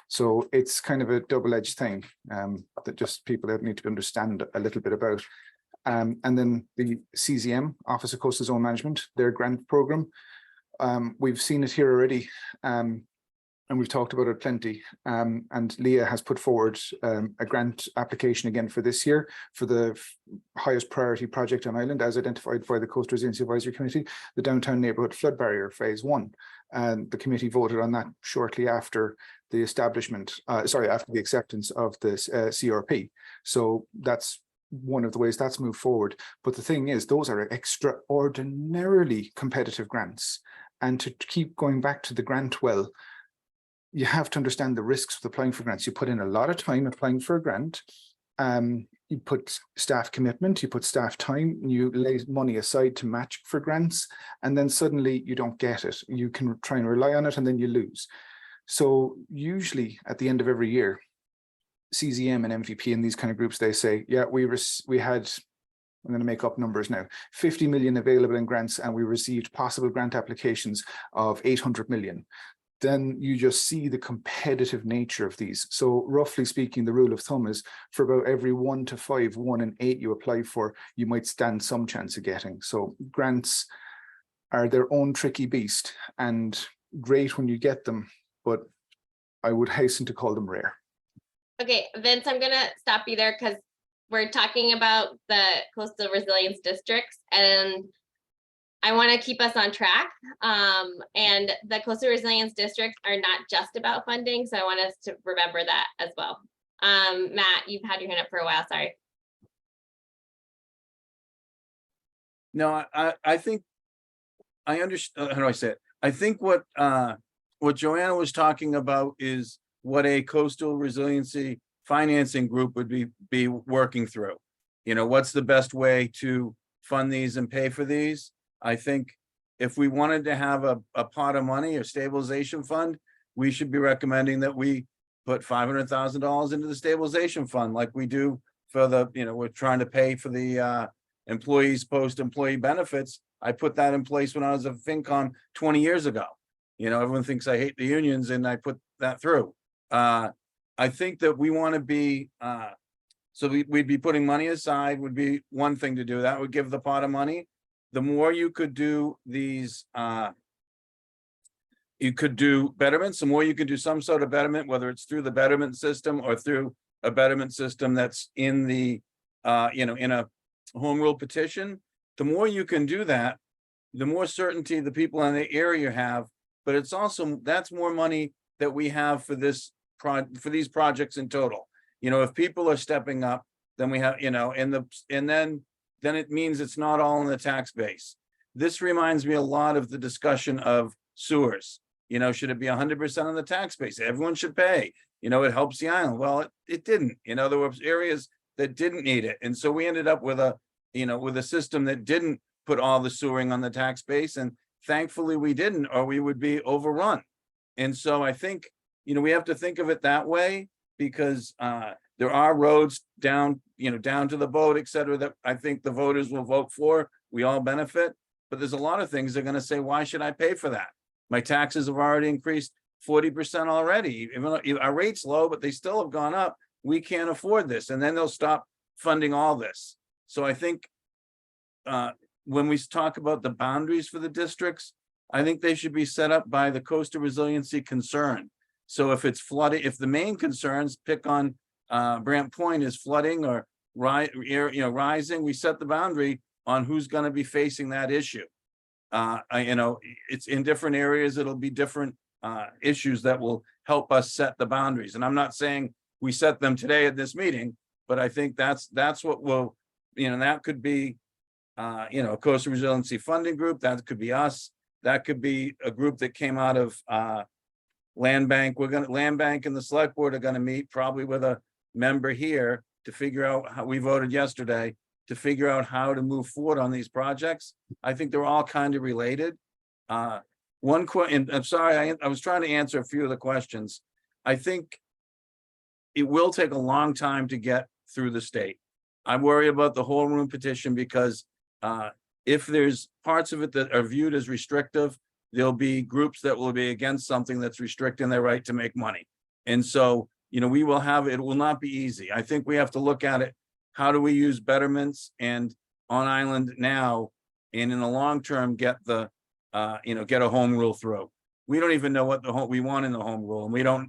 So it's kind of a double-edged thing that just people that need to understand a little bit about. And then the CZM, Office of Coastal Zone Management, their grant program, we've seen it here already, and we've talked about it plenty. And Leah has put forward a grant application again for this year for the highest priority project on island, as identified by the Coastal Resilience Advisory Committee, the Downtown Neighbourhood Flood Barrier Phase 1. And the committee voted on that shortly after the establishment, after the acceptance of this CRP. So that's one of the ways that's moved forward. But the thing is, those are extraordinarily competitive grants. And to keep going back to the grant well, you have to understand the risks of applying for grants. You put in a lot of time applying for a grant. You put staff commitment, you put staff time, you lay money aside to match for grants, and then suddenly you don't get it. You can try and rely on it and then you lose. So usually at the end of every year, CZM and MVP and these kind of groups, they say, yeah, we had, I'm going to make up numbers now, 50 million available in grants, and we received possible grant applications of 800 million. Then you just see the competitive nature of these. So roughly speaking, the rule of thumb is for about every 1 to 5, 1 in 8 you apply for, you might stand some chance of getting. So grants are their own tricky beast, and great when you get them, but I would hasten to call them rare. Okay, Vince, I'm gonna stop you there because we're talking about the coastal resilience districts, and I want to keep us on track. And the coastal resilience districts are not just about funding, so I want us to remember that as well. Matt, you've had your hand up for a while, sorry. No, I think I understand. How do I say it? I think what Joanna was talking about is what a coastal resiliency financing group would be working through. You know, what's the best way to fund these and pay for these? I think if we wanted to have a pot of money or stabilization fund, we should be recommending that we put $500,000 into the stabilization fund like we do for the, we're trying to pay for the employees post-employee benefits. I put that in place when I was a FinCom 20 years ago. Everyone thinks I hate the unions and I put that through. I think that we want to be, so we'd be putting money aside would be one thing to do. That would give the pot of money. The more you could do these, you could do betterments, the more you could do some sort of betterment, whether it's through the betterment system or through a betterment system that's in the, in a home rule petition. The more you can do that, the more certainty the people in the area have. But it's also, that's more money that we have for this for these projects in total. If people are stepping up, then we have, and then it means it's not all in the tax base. This reminds me a lot of the discussion of sewers. Should it be 100% on the tax base? Everyone should pay. It helps the island. Well, it didn't. There were areas that didn't need it, and so we ended up with a system that didn't put all the sewering on the tax base, and thankfully we didn't, or we would be overrun. And so I think we have to think of it that way, because there are roads down to the boat, et cetera, that I think the voters will vote for. We all benefit, but there's a lot of things they're going to say, why should I pay for that? My taxes have already increased 40% already. Even though our rate's low, but they still have gone up. We can't afford this. And then they'll stop funding all this. So I think when we talk about the boundaries for the districts, I think they should be set up by the coastal resiliency concern. So if it's flooding, if the main concerns, pick on Brant Point, is flooding or rising, we set the boundary on who's going to be facing that issue. It's in different areas, it'll be different issues that will help us set the boundaries. And I'm not saying we set them today at this meeting, but I think that's what will, that could be, a coastal resiliency funding group. That could be us. That could be a group that came out of Land Bank. Land Bank and the select board are going to meet probably with a member here to figure out how we voted yesterday, to figure out how to move forward on these projects. I think they're all kind of related. One question, I'm sorry, I was trying to answer a few of the questions. I think it will take a long time to get through the state. I worry about the whole room petition because if there's parts of it that are viewed as restrictive, there'll be groups that will be against something that's restricting their right to make money. And so, we will have, it will not be easy. I think we have to look at it. How do we use betterments and on island now, and in the long term, get the, get a home rule through? We don't even know what we want in the home rule. And we don't,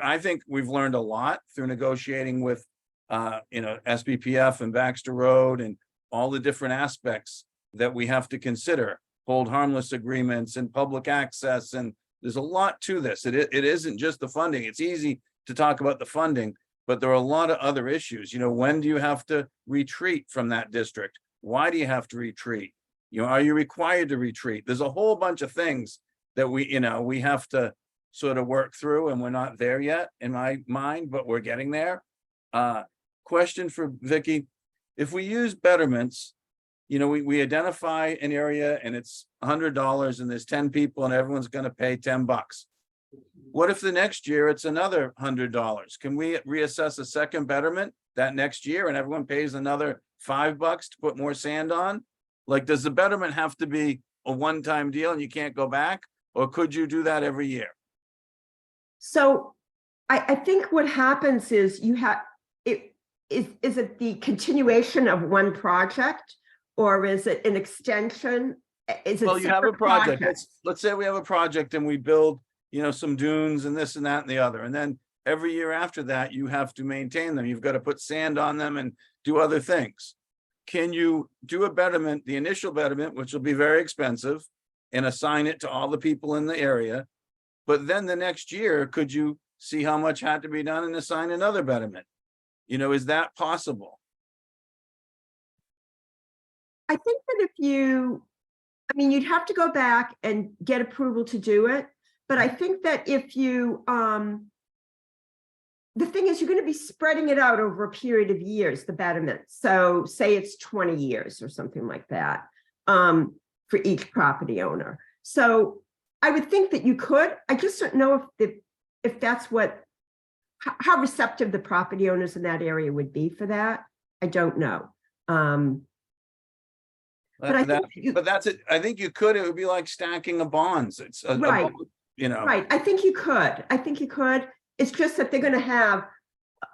I think we've learned a lot through negotiating with, SBPF and Baxter Road and all the different aspects that we have to consider, hold harmless agreements and public access. And there's a lot to this. It isn't just the funding. It's easy to talk about the funding, but there are a lot of other issues. When do you have to retreat from that district? Why do you have to retreat? Are you required to retreat? There's a whole bunch of things that we have to sort of work through, and we're not there yet in my mind, but we're getting there. Question for Vicky. If we use betterments, we identify an area and it's $100 and there's 10 people and everyone's going to pay $10. What if the next year it's another $100? Can we reassess a second betterment that next year and everyone pays another $5 to put more sand on? Like, does the betterment have to be a one-time deal and you can't go back? Or could you do that every year? So I think what happens is is it the continuation of one project, or is it an extension? Is it Well, you have a separate project. projects? Let's say we have a project and we build, some dunes and this and that and the other. And then every year after that, you have to maintain them. You've got to put sand on them and do other things. Can you do a betterment, the initial betterment, which will be very expensive, and assign it to all the people in the area? But then the next year, could you see how much had to be done and assign another betterment? Is that possible? I think that you'd have to go back and get approval to do it. But I think that if you, the thing is, you're going to be spreading it out over a period of years, the betterment. So say it's 20 years or something like that for each property owner. So I would think that you could. I just don't know if that's what how receptive the property owners in that area would be for that, I don't know. But I think But that's it. I think you could, it would be like stacking of bonds. It's Right. you know. Right, I think you could. It's just that they're gonna have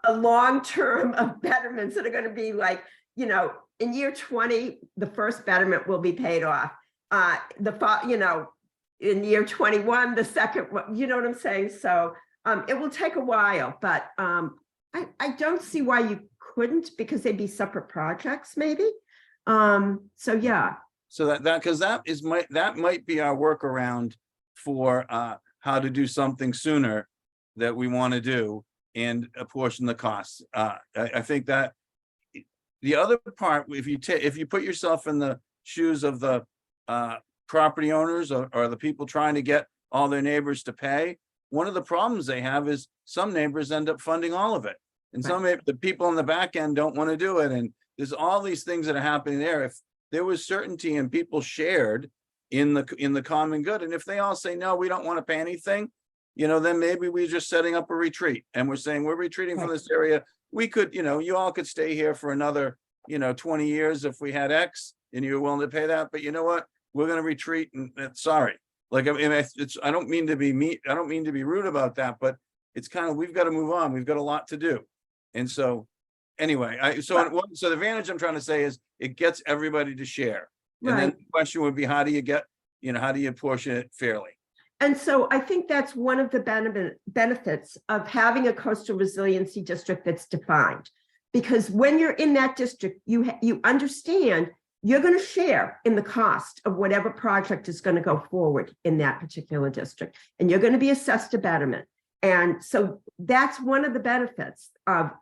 a long term of betterments that are gonna be like, in year 20, the first betterment will be paid off. In year 21, the second one, you know what I'm saying? So it will take a while, but I don't see why you couldn't, because they'd be separate projects maybe. So yeah. So because that might be our workaround for how to do something sooner that we want to do and apportion the costs. I think that the other part, if you put yourself in the shoes of the property owners or the people trying to get all their neighbors to pay, one of the problems they have is some neighbors end up funding all of it. And the people on the back end don't want to do it. And there's all these things that are happening there. If there was certainty and people shared in the common good, and if they all say, no, we don't want to pay anything, then maybe we're just setting up a retreat and we're saying we're retreating from this area. We could, you all could stay here for another, 20 years if we had X and you're willing to pay that. But you know what? We're going to retreat and sorry. Like, I mean, I don't mean to be mean. I don't mean to be rude about that, but it's kind of, we've got to move on. We've got a lot to do. And so anyway, so the advantage I'm trying to say is it gets everybody to share. And then the question would be, how do you get, how do you portion it fairly? And so I think that's one of the benefits of having a coastal resiliency district that's defined. Because when you're in that district, you understand you're going to share in the cost of whatever project is going to go forward in that particular district. And you're going to be assessed a betterment. And so that's one of the benefits of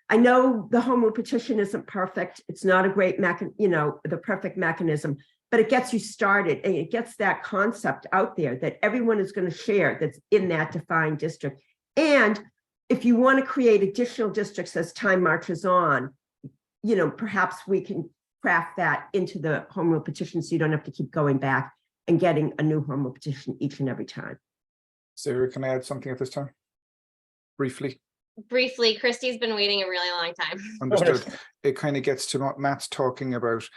I know the home rule petition isn't perfect. It's not a great the perfect mechanism, but it gets you started and it gets that concept out there that everyone is going to share that's in that defined district. And if you want to create additional districts as time marches on, perhaps we can craft that into the home rule petition so you don't have to keep going back and getting a new home rule petition each and every time. Sarah, can I add something at this time? Briefly. Christy's been waiting a really long time. Understood. It kind of gets to what Matt's talking about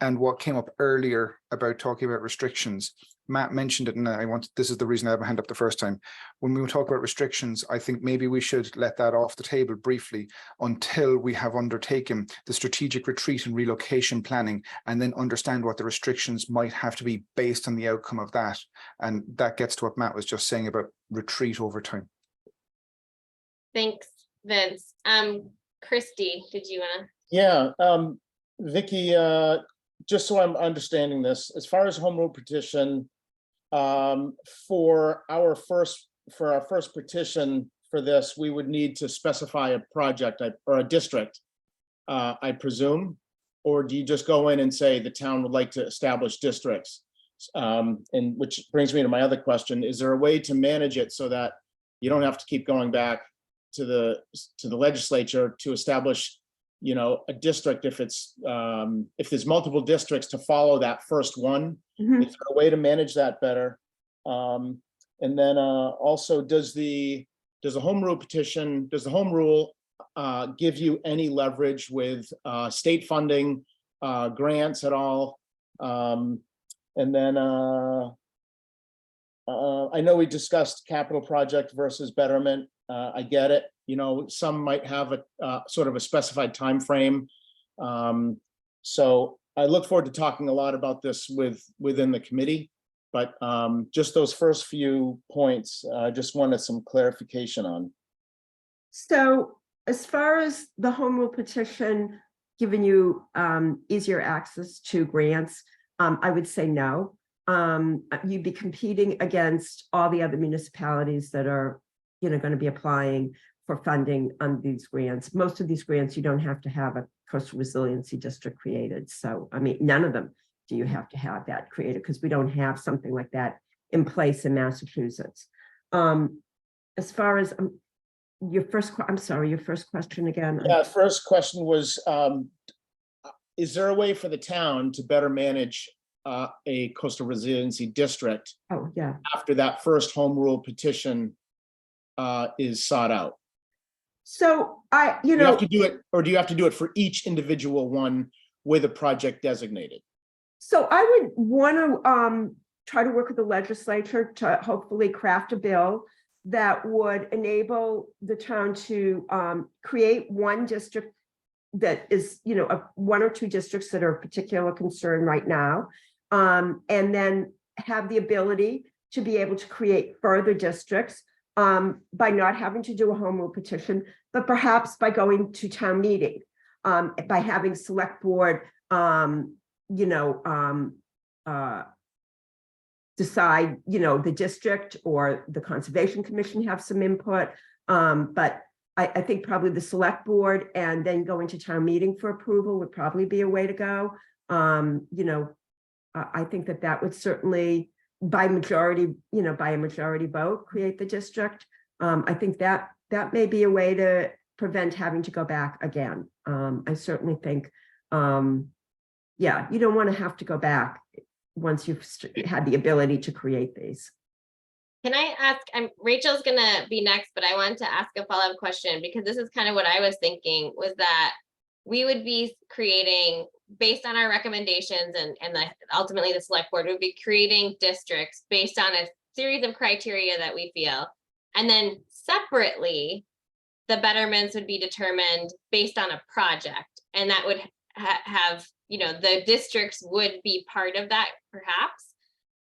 and what came up earlier about talking about restrictions. Matt mentioned it, and this is the reason I have my hand up the first time. When we talk about restrictions, I think maybe we should let that off the table briefly until we have undertaken the strategic retreat and relocation planning, and then understand what the restrictions might have to be based on the outcome of that. And that gets to what Matt was just saying about retreat over time. Thanks, Vince. Christy, did you want to? Yeah, Vicky, just so I'm understanding this, as far as home rule petition, for our first petition for this, we would need to specify a project or a district, I presume, or do you just go in and say the town would like to establish districts? And which brings me to my other question: is there a way to manage it so that you don't have to keep going back to the legislature to establish, a district if it's if there's multiple districts to follow that first one? Mm-hmm. Is there a way to manage that better? And then also, does the home rule petition, does the home rule give you any leverage with state funding, grants at all? And then I know we discussed capital project versus betterment. I get it. Some might have a sort of a specified time frame. So I look forward to talking a lot about this within the committee, but just those first few points, I just wanted some clarification on. So as far as the home rule petition giving you easier access to grants, I would say no. You'd be competing against all the other municipalities that are going to be applying for funding on these grants. Most of these grants, you don't have to have a coastal resiliency district created. So, I mean, none of them do you have to have that created, because we don't have something like that in place in Massachusetts. As far as your first question again. Yeah, first question was, is there a way for the town to better manage a coastal resiliency district? Oh, yeah. After that first home rule petition is sought out? So I, You have to do it, or do you have to do it for each individual one with a project designated? so I would want to try to work with the legislature to hopefully craft a bill that would enable the town to create one district that is, one or two districts that are of particular concern right now. And then have the ability to be able to create further districts by not having to do a home rule petition, but perhaps by going to town meeting, by having select board, decide, the district or the Conservation Commission have some input. But I think probably the select board and then going to town meeting for approval would probably be a way to go. I think that would certainly by majority, by a majority vote, create the district. I think that may be a way to prevent having to go back again. I certainly think, you don't want to have to go back once you've had the ability to create these. Can I ask, Rachel's gonna be next, but I wanted to ask a follow-up question because this is kind of what I was thinking, was that we would be creating, based on our recommendations and ultimately the select board would be creating districts based on a series of criteria that we feel. And then separately, the betterments would be determined based on a project. And that would have, the districts would be part of that perhaps.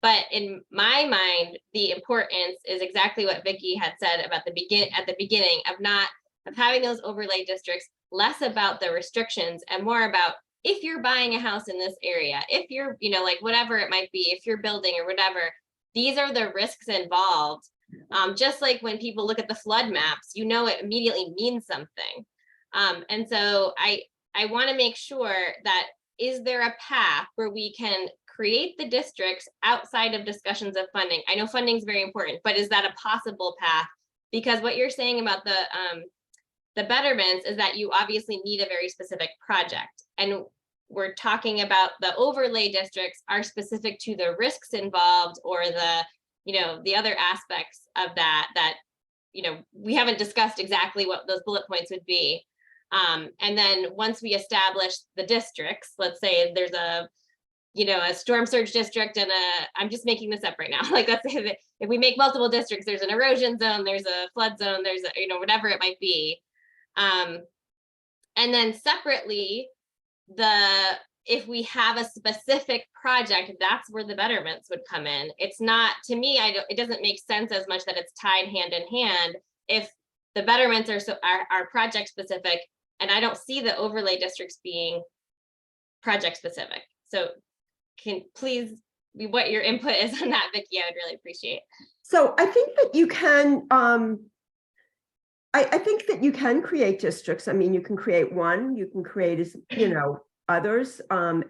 But in my mind, the importance is exactly what Vicky had said about at the beginning of having those overlay districts, less about the restrictions and more about if you're buying a house in this area, if you're, like whatever it might be, if you're building or whatever, these are the risks involved. Just like when people look at the flood maps, it immediately means something. And so I want to make sure that, is there a path where we can create the districts outside of discussions of funding? I know funding is very important, but is that a possible path? Because what you're saying about the betterments is that you obviously need a very specific project. And we're talking about the overlay districts are specific to the risks involved or the other aspects of that, we haven't discussed exactly what those bullet points would be. And then once we establish the districts, let's say there's a storm surge district and I'm just making this up right now. Like let's say that if we make multiple districts, there's an erosion zone, there's a flood zone, there's a, whatever it might be. And then separately, if we have a specific project, that's where the betterments would come in. It's not, to me, it doesn't make sense as much that it's tied hand in hand if the betterments are project specific, and I don't see the overlay districts being project specific. So can please, what your input is on that, Vicky, I would really appreciate. So I think that you can, I think that you can create districts. I mean, you can create one, you can create, others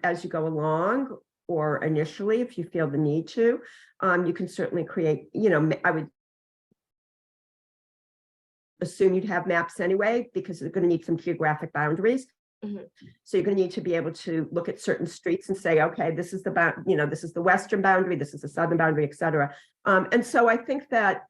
as you go along, or initially, if you feel the need to. You can certainly create, I would assume you'd have maps anyway, because they're going to need some geographic boundaries. Mm-hmm. So you're going to need to be able to look at certain streets and say, okay, this is the this is the western boundary, this is the southern boundary, et cetera. And so I think that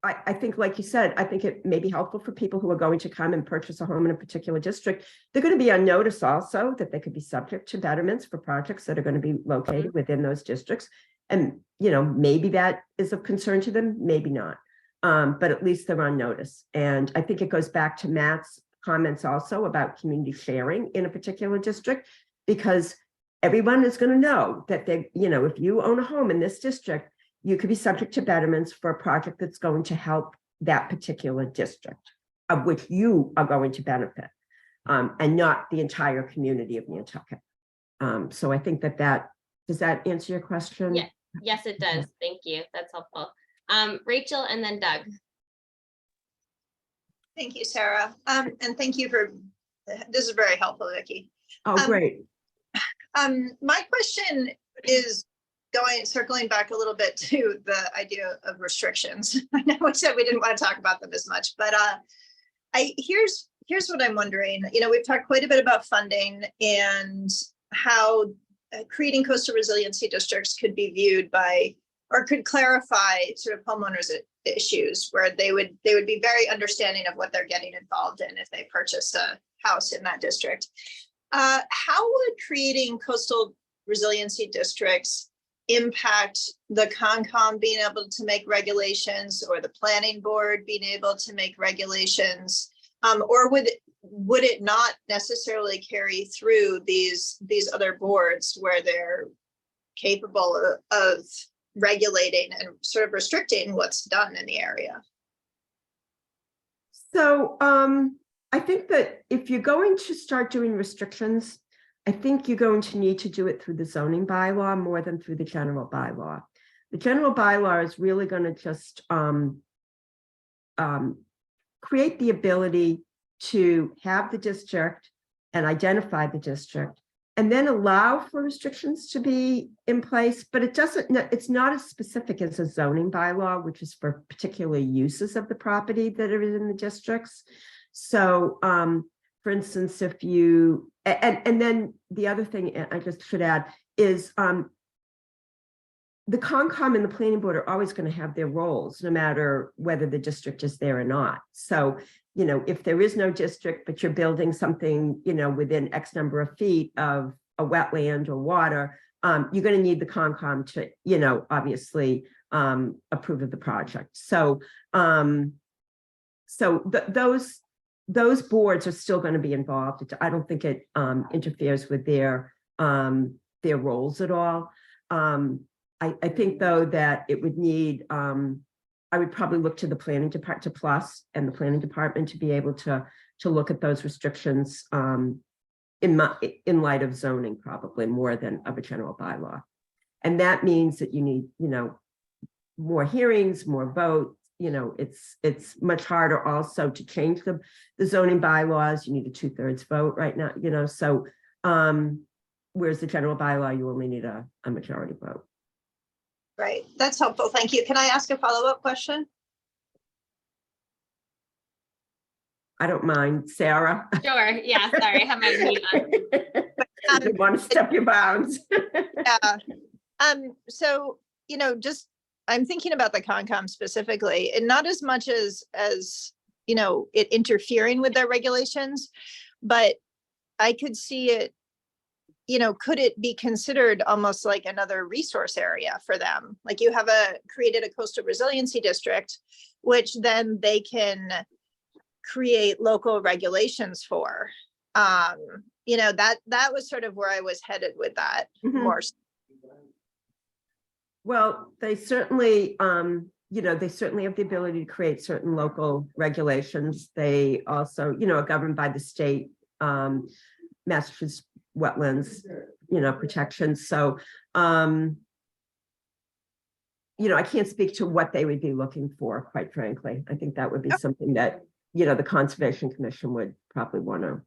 I think, like you said, I think it may be helpful for people who are going to come and purchase a home in a particular district. They're going to be on notice also that they could be subject to betterments for projects that are going to be located within those districts. And, maybe that is of concern to them, maybe not. But at least they're on notice. And I think it goes back to Matt's comments also about community sharing in a particular district, because everyone is going to know that they, if you own a home in this district, you could be subject to betterments for a project that's going to help that particular district, of which you are going to benefit, and not the entire community of Nantucket. So I think that does that answer your question? Yeah. Yes, it does. Thank you. That's helpful. Rachel and then Doug. Thank you, Sarah. And thank you this is very helpful, Vicky. Oh, great. My question is circling back a little bit to the idea of restrictions. I know we said we didn't want to talk about them as much, but here's what I'm wondering. We've talked quite a bit about funding and how creating coastal resiliency districts could be viewed by or could clarify sort of homeowners issues where they would be very understanding of what they're getting involved in if they purchase a house in that district. How would creating coastal resiliency districts impact the Concom being able to make regulations, or the planning board being able to make regulations? Or would it not necessarily carry through these other boards where they're capable of regulating and sort of restricting what's done in the area? So I think that if you're going to start doing restrictions, I think you're going to need to do it through the zoning bylaw more than through the general bylaw. The general bylaw is really going to just create the ability to have the district and identify the district, and then allow for restrictions to be in place, but it's not as specific as a zoning bylaw, which is for particular uses of the property that are in the districts. So for instance, if you, and then the other thing I just should add is the Concom and the planning board are always going to have their roles, no matter whether the district is there or not. So, you know, if there is no district, but you're building something, you know, within X number of feet of a wetland or water, you're going to need the Concom to, you know, obviously approve of the project. So, those boards are still going to be involved. I don't think it interferes with their roles at all. I think, though, that it would need, I would probably look to the planning department, to Plus and the planning department, to be able to look at those restrictions in light of zoning, probably more than of a general bylaw. And that means that you need, you know, more hearings, more votes. You know, it's much harder also to change the zoning bylaws. You need a 2/3 vote right now, you know, so whereas the general bylaw, you only need a majority vote. Right, that's helpful. Thank you. Can I ask a follow-up question? I don't mind, Sarah. Sure, yeah, sorry, I have my mute on. You want to step your bounds. Yeah. So, you know, just I'm thinking about the Concom specifically, and not as much as you know, it interfering with their regulations, but I could see it, you know, could it be considered almost like another resource area for them? Like you have created a coastal resiliency district, which then they can create local regulations for. You know, that was sort of where I was headed with that more. Well, they certainly, you know, they certainly have the ability to create certain local regulations. They also, you know, are governed by the state, Massachusetts wetlands, you know, protections. So, you know, I can't speak to what they would be looking for, quite frankly. I think that would be something that, you know, the Conservation Commission would probably want to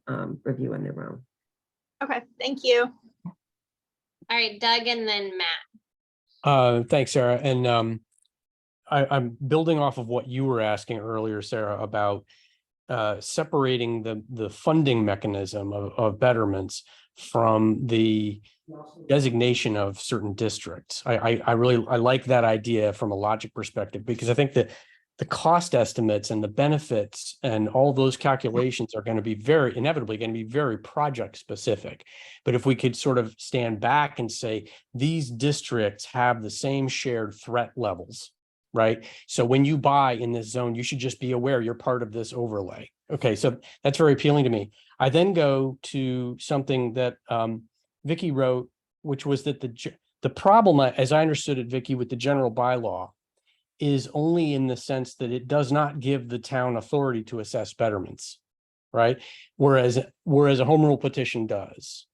review on their own. Okay, thank you. All right, Doug and then Matt. Thanks, Sarah. And I'm building off of what you were asking earlier, Sarah, about separating the funding mechanism of betterments from the designation of certain districts. I really like that idea from a logic perspective, because I think that the cost estimates and the benefits and all those calculations are going to be inevitably going to be very project specific. But if we could sort of stand back and say, these districts have the same shared threat levels, right? So when you buy in this zone, you should just be aware you're part of this overlay. Okay, so that's very appealing to me. I then go to something that Vicky wrote, which was that the problem, as I understood it, Vicky, with the general bylaw is only in the sense that it does not give the town authority to assess betterments, right? Whereas a home rule petition does.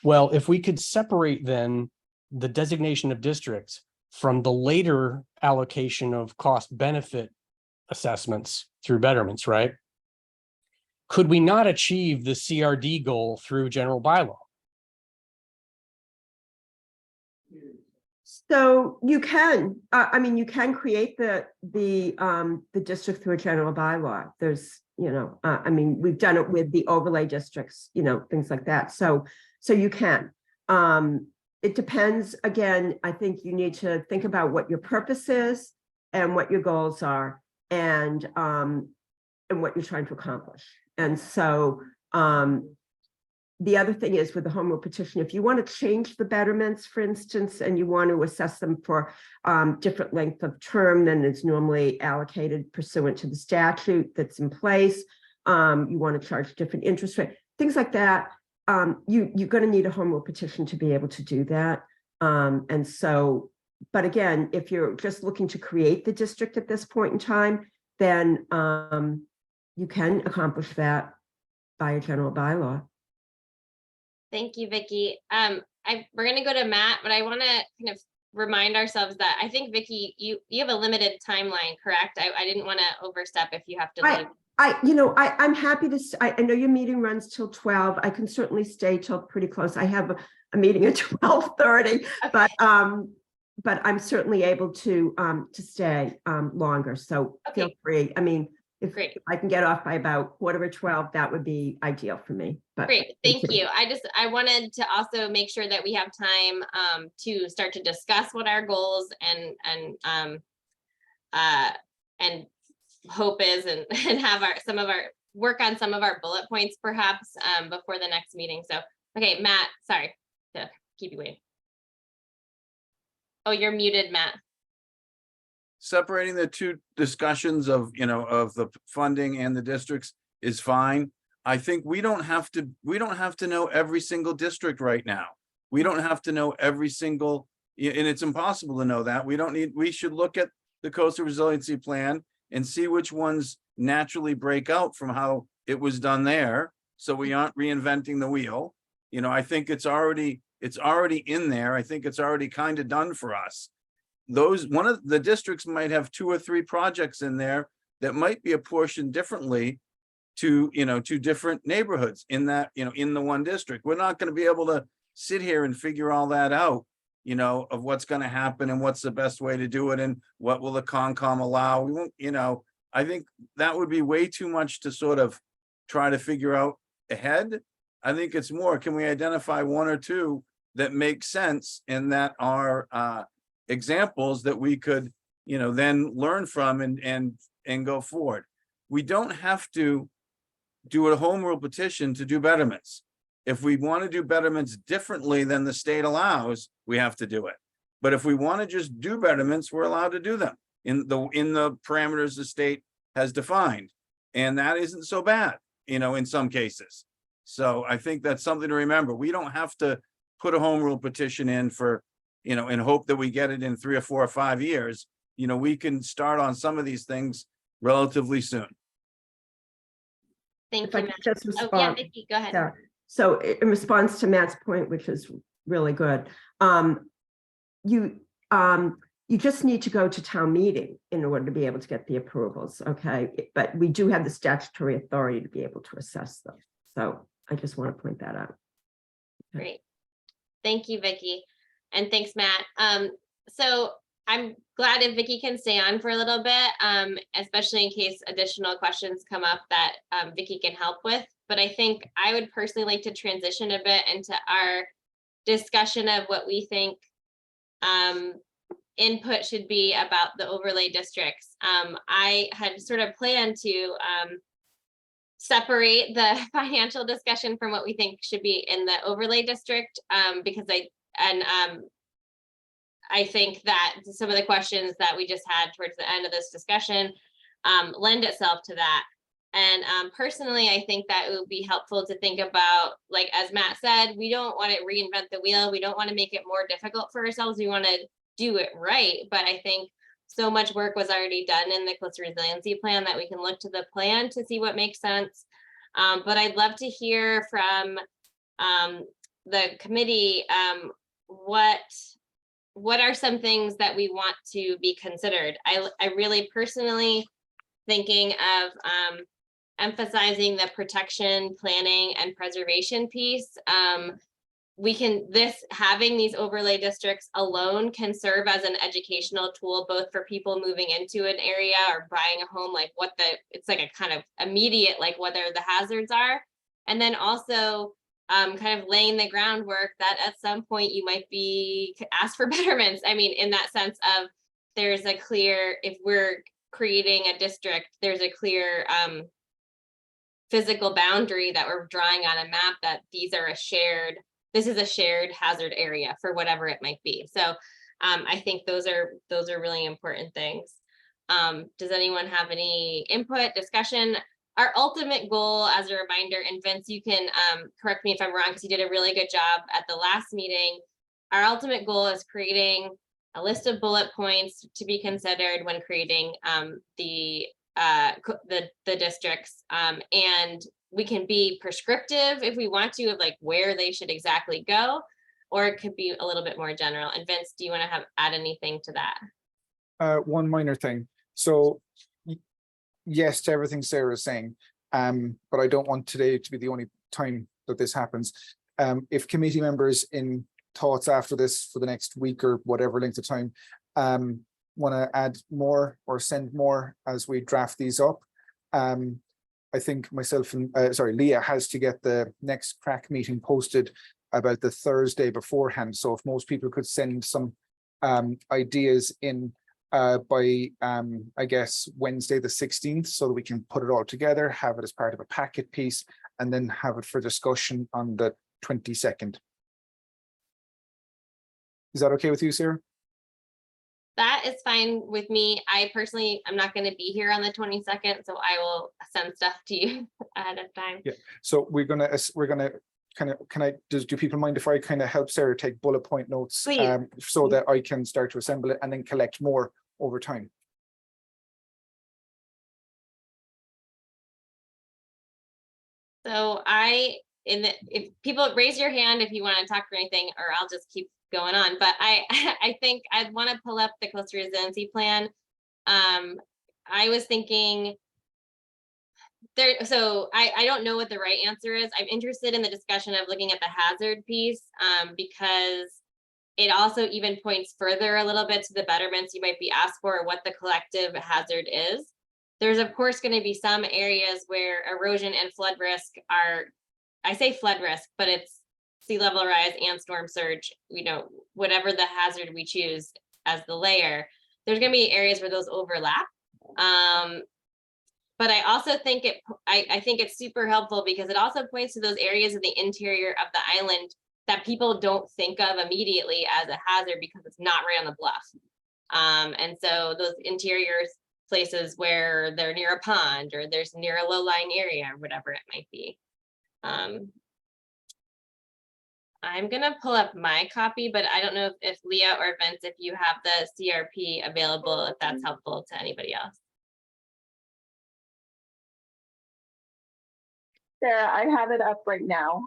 Well, if we could separate then the designation of districts from the later allocation of cost benefit assessments through betterments, right? Could we not achieve the CRD goal through general bylaw? So you can, I mean, you can create the district through a general bylaw. There's, you know, I mean, we've done it with the overlay districts, you know, things like that. So you can. it depends. Again, I think you need to think about what your purpose is and what your goals are, and what you're trying to accomplish. And so the other thing is with the home rule petition, if you want to change the betterments, for instance, and you want to assess them for different length of term than is normally allocated pursuant to the statute that's in place, you want to charge different interest rate, things like that. You're going to need a home rule petition to be able to do that. And so, but again, if you're just looking to create the district at this point in time, then you can accomplish that by a general bylaw. Thank you, Vicky. We're gonna go to Matt, but I want to kind of remind ourselves that I think, Vicky, you have a limited timeline, correct? I didn't want to overstep if you have to leave. I'm happy to, I know your meeting runs till 12. I can certainly stay till pretty close. I have a meeting at 12:30, but I'm certainly able to stay longer. So feel free. I mean, if I can get off by about 11:45, that would be ideal for me. But great, thank you. I wanted to also make sure that we have time to start to discuss what our goals and hope is, and have some of our work on some of our bullet points perhaps before the next meeting. So, okay, Matt, sorry to keep you waiting. Oh, you're muted, Matt. Separating the two discussions of, of the funding and the districts is fine. I think we don't have to know every single district right now. We don't have to know every single, and it's impossible to know that. We should look at the Coastal Resiliency Plan and see which ones naturally break out from how it was done there, so we aren't reinventing the wheel. I think it's already in there. I think it's already kind of done for us. One of the districts might have 2 or 3 projects in there that might be apportioned differently to different neighborhoods in that, in the one district. We're not going to be able to sit here and figure all that out, of what's going to happen and what's the best way to do it and what will the Concom allow. We won't, I think that would be way too much to sort of try to figure out ahead. I think it's more, can we identify 1 or 2 that make sense and that are examples that we could, then learn from and go forward. We don't have to do a home rule petition to do betterments. If we want to do betterments differently than the state allows, we have to do it. But if we want to just do betterments, we're allowed to do them in the parameters the state has defined. And that isn't so bad, in some cases. So I think that's something to remember. We don't have to put a home rule petition in for, and hope that we get it in 3 or 4 or 5 years. We can start on some of these things relatively soon. Thank If I you, could Matt. just respond. Yeah, Vicky, go ahead. Yeah. So in response to Matt's point, which is really good, you just need to go to town meeting in order to be able to get the approvals, okay? But we do have the statutory authority to be able to assess them. So I just want to point that out. Great. Thank you, Vicky. And thanks, Matt. So I'm glad if Vicky can stay on for a little bit, especially in case additional questions come up that Vicky can help with. But I think I would personally like to transition a bit into our discussion of what we think input should be about the overlay districts. I had sort of planned to separate the financial discussion from what we think should be in the overlay district, because I think that some of the questions that we just had towards the end of this discussion lend itself to that. And personally, I think that it would be helpful to think about, like, as Matt said, we don't want to reinvent the wheel. We don't want to make it more difficult for ourselves. We want to do it right. But I think so much work was already done in the Coastal Resiliency Plan that we can look to the plan to see what makes sense. But I'd love to hear from the committee, what are some things that we want to be considered? I really personally thinking of emphasizing the protection, planning, and preservation piece. Having these overlay districts alone can serve as an educational tool, both for people moving into an area or buying a home, like it's like a kind of immediate, like whether the hazards are. And then also kind of laying the groundwork that at some point you might be asked for betterments. I mean, in that sense of there's a clear, if we're creating a district, there's a clear physical boundary that we're drawing on a map that these are this is a shared hazard area for whatever it might be. So I think those are really important things. Does anyone have any input, discussion? Our ultimate goal, as a reminder, and Vince, you can correct me if I'm wrong, because you did a really good job at the last meeting. Our ultimate goal is creating a list of bullet points to be considered when creating the districts, and we can be prescriptive if we want to, of like where they should exactly go, or it could be a little bit more general. And Vince, do you want to add anything to that? One minor thing. So yes to everything Sarah is saying, but I don't want today to be the only time that this happens. If committee members in thoughts after this for the next week or whatever length of time want to add more or send more as we draft these up, I think myself and Leah has to get the next crack meeting posted about the Thursday beforehand. So if most people could send some ideas in by I guess Wednesday the 16th, so that we can put it all together, have it as part of a packet piece, and then have it for discussion on the 22nd. Is that okay with you, Sarah? That is fine with me. I personally, I'm not going to be here on the 22nd, so I will send stuff to you ahead of time. Yeah. So we're gonna kind of, do people mind if I kind of help Sarah take bullet point notes, Please. So that I can start to assemble it and then collect more over time? So if people raise your hand if you want to talk or anything, or I'll just keep going on. But I think I'd want to pull up the coastal resiliency plan. I was thinking there, so I don't know what the right answer is. I'm interested in the discussion of looking at the hazard piece, because it also even points further a little bit to the betterments you might be asked for, or what the collective hazard is. There's of course going to be some areas where erosion and flood risk are, I say flood risk, but it's sea level rise and storm surge, whatever the hazard we choose as the layer. There's going to be areas where those overlap. But I also think I think it's super helpful because it also points to those areas in the interior of the island that people don't think of immediately as a hazard because it's not right on the bluff. And so those interior places where they're near a pond or there's near a low-lying area or whatever it might be. I'm gonna pull up my copy, but I don't know if Leah or Vince, if you have the CRP available, if that's helpful to anybody else. Sarah, I have it up right now.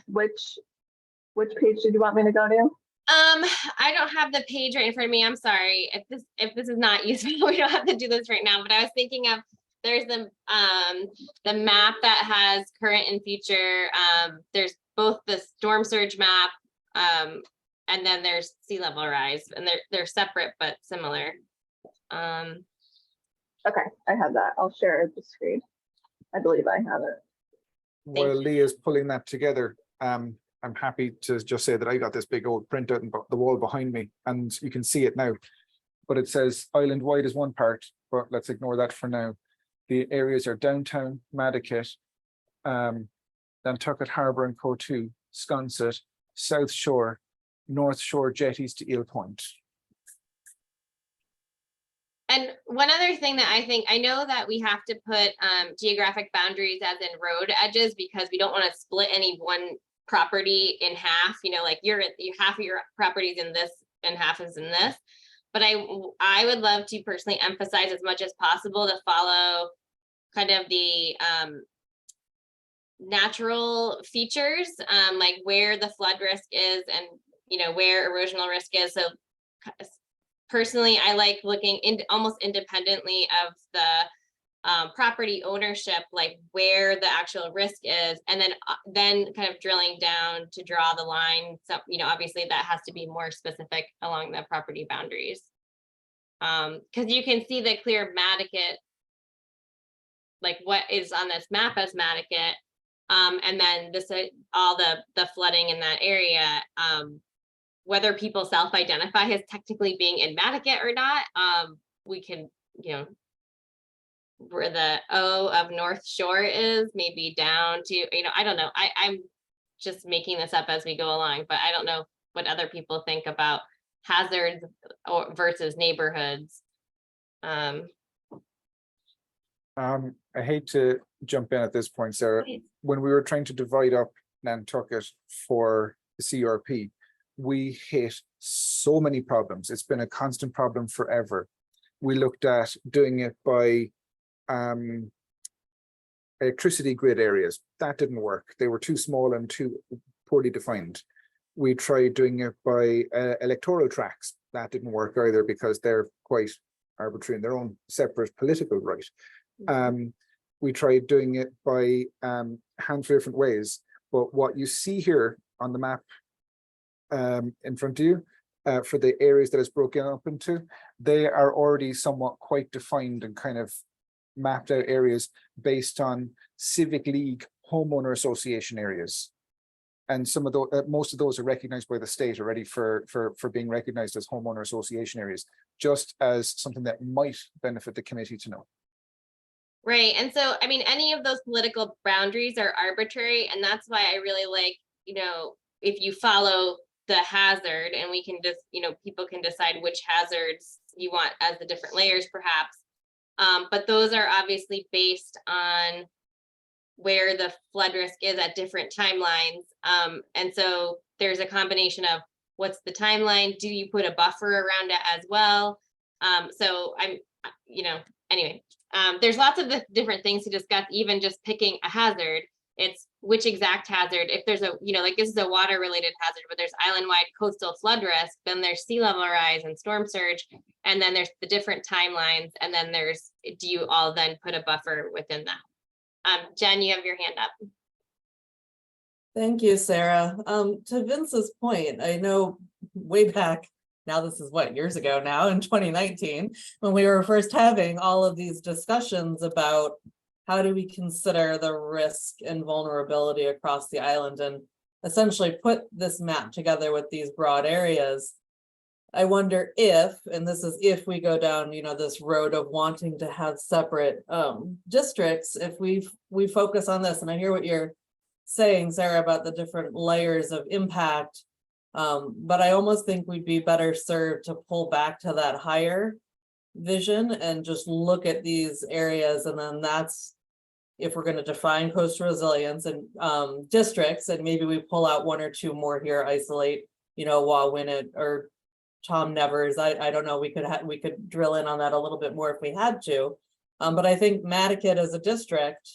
Which page did you want me to go to? I don't have the page right in front of me. I'm sorry. If this is not useful, we don't have to do this right now. But I was thinking of there's the map that has current and future. There's both the storm surge map, and then there's sea level rise, and they're separate but similar. Okay, I have that. I'll share the screen. I believe I have it. While Leah's pulling that together, I'm happy to just say that I got this big old printout in the wall behind me, and you can see it now. But it says island wide is one part, but let's ignore that for now. The areas are downtown, Madaket, Nantucket Harbour and Co 2, Sconset, South Shore, North Shore jetties to Eel Point. And one other thing that I know that we have to put geographic boundaries as in road edges because we don't want to split any one property in half, like half of your properties in this and half is in this. But I would love to personally emphasize as much as possible to follow kind of the natural features, like where the flood risk is and where erosional risk is. So personally, I like looking almost independently of the property ownership, like where the actual risk is, and then kind of drilling down to draw the line. So, obviously that has to be more specific along the property boundaries. Because you can see the clear Madaket, like what is on this map as Madaket, And then this, all the flooding in that area, whether people self-identify as technically being in Mattakit or not, we can, you know, where the O of North Shore is, maybe down to, you know, I don't know. I'm just making this up as we go along, but I don't know what other people think about hazards or versus neighborhoods. I hate to jump in at this point, Sarah. Please. When we were trying to divide up Nantucket for the CRP, we hit so many problems. It's been a constant problem forever. We looked at doing it by electricity grid areas. That didn't work. They were too small and too poorly defined. We tried doing it by electoral tracts. That didn't work either because they're quite arbitrary in their own separate political right. We tried doing it by handful of different ways. But what you see here on the map in front of you, for the areas that it's broken up into, they are already somewhat quite defined and kind of mapped out areas based on civic league homeowner association areas. And some of those, most of those are recognized by the state already for being recognized as homeowner association areas, just as something that might benefit the committee to know. Right. And so, I mean, any of those political boundaries are arbitrary. And that's why I really like, you know, if you follow the hazard and we can just, you know, people can decide which hazards you want as the different layers perhaps. But those are obviously based on where the flood risk is at different timelines. And so there's a combination of what's the timeline? Do you put a buffer around it as well? So I'm, you know, anyway, there's lots of the different things to discuss, even just picking a hazard. It's which exact hazard. If there's a, you know, like this is a water related hazard, but there's island-wide coastal flood risk, then there's sea level rise and storm surge, and then there's the different timelines, and then there's, do you all then put a buffer within that? Jen, you have your hand up. Thank you, Sarah. To Vince's point, I know way back, now this is what, years ago now, in 2019, when we were first having all of these discussions about how do we consider the risk and vulnerability across the island and essentially put this map together with these broad areas. I wonder if, and this is if we go down, you know, this road of wanting to have separate districts, if we focus on this, and I hear what you're saying, Sarah, about the different layers of impact, but I almost think we'd be better served to pull back to that higher vision and just look at these areas, and then that's if we're going to define coastal resilience and districts, and maybe we pull out one or two more here, isolate, you know, Wawinit or Tom Nevers. I don't know. We could drill in on that a little bit more if we had to. But I think Mattakit as a district,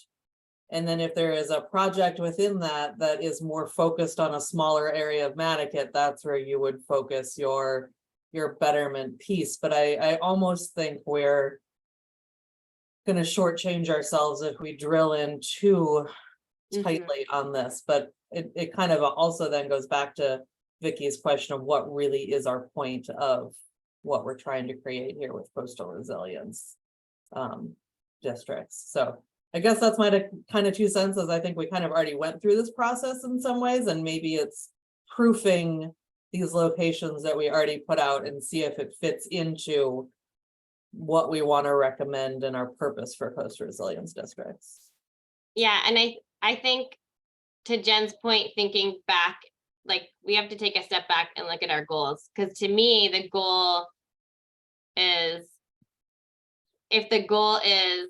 and then if there is a project within that that is more focused on a smaller area of Mattakit, that's where you would focus your betterment piece. But I almost think we're going to shortchange ourselves if we drill in too tightly on this. But it kind of also then goes back to Vicky's question of what really is our point of what we're trying to create here with coastal resilience districts. So I guess that's my kind of 2 cents, as I think we kind of already went through this process in some ways, and maybe it's proofing these locations that we already put out and see if it fits into what we want to recommend and our purpose for coastal resilience districts. Yeah, and I think to Jen's point, thinking back, like we have to take a step back and look at our goals, because to me the goal is, if the goal is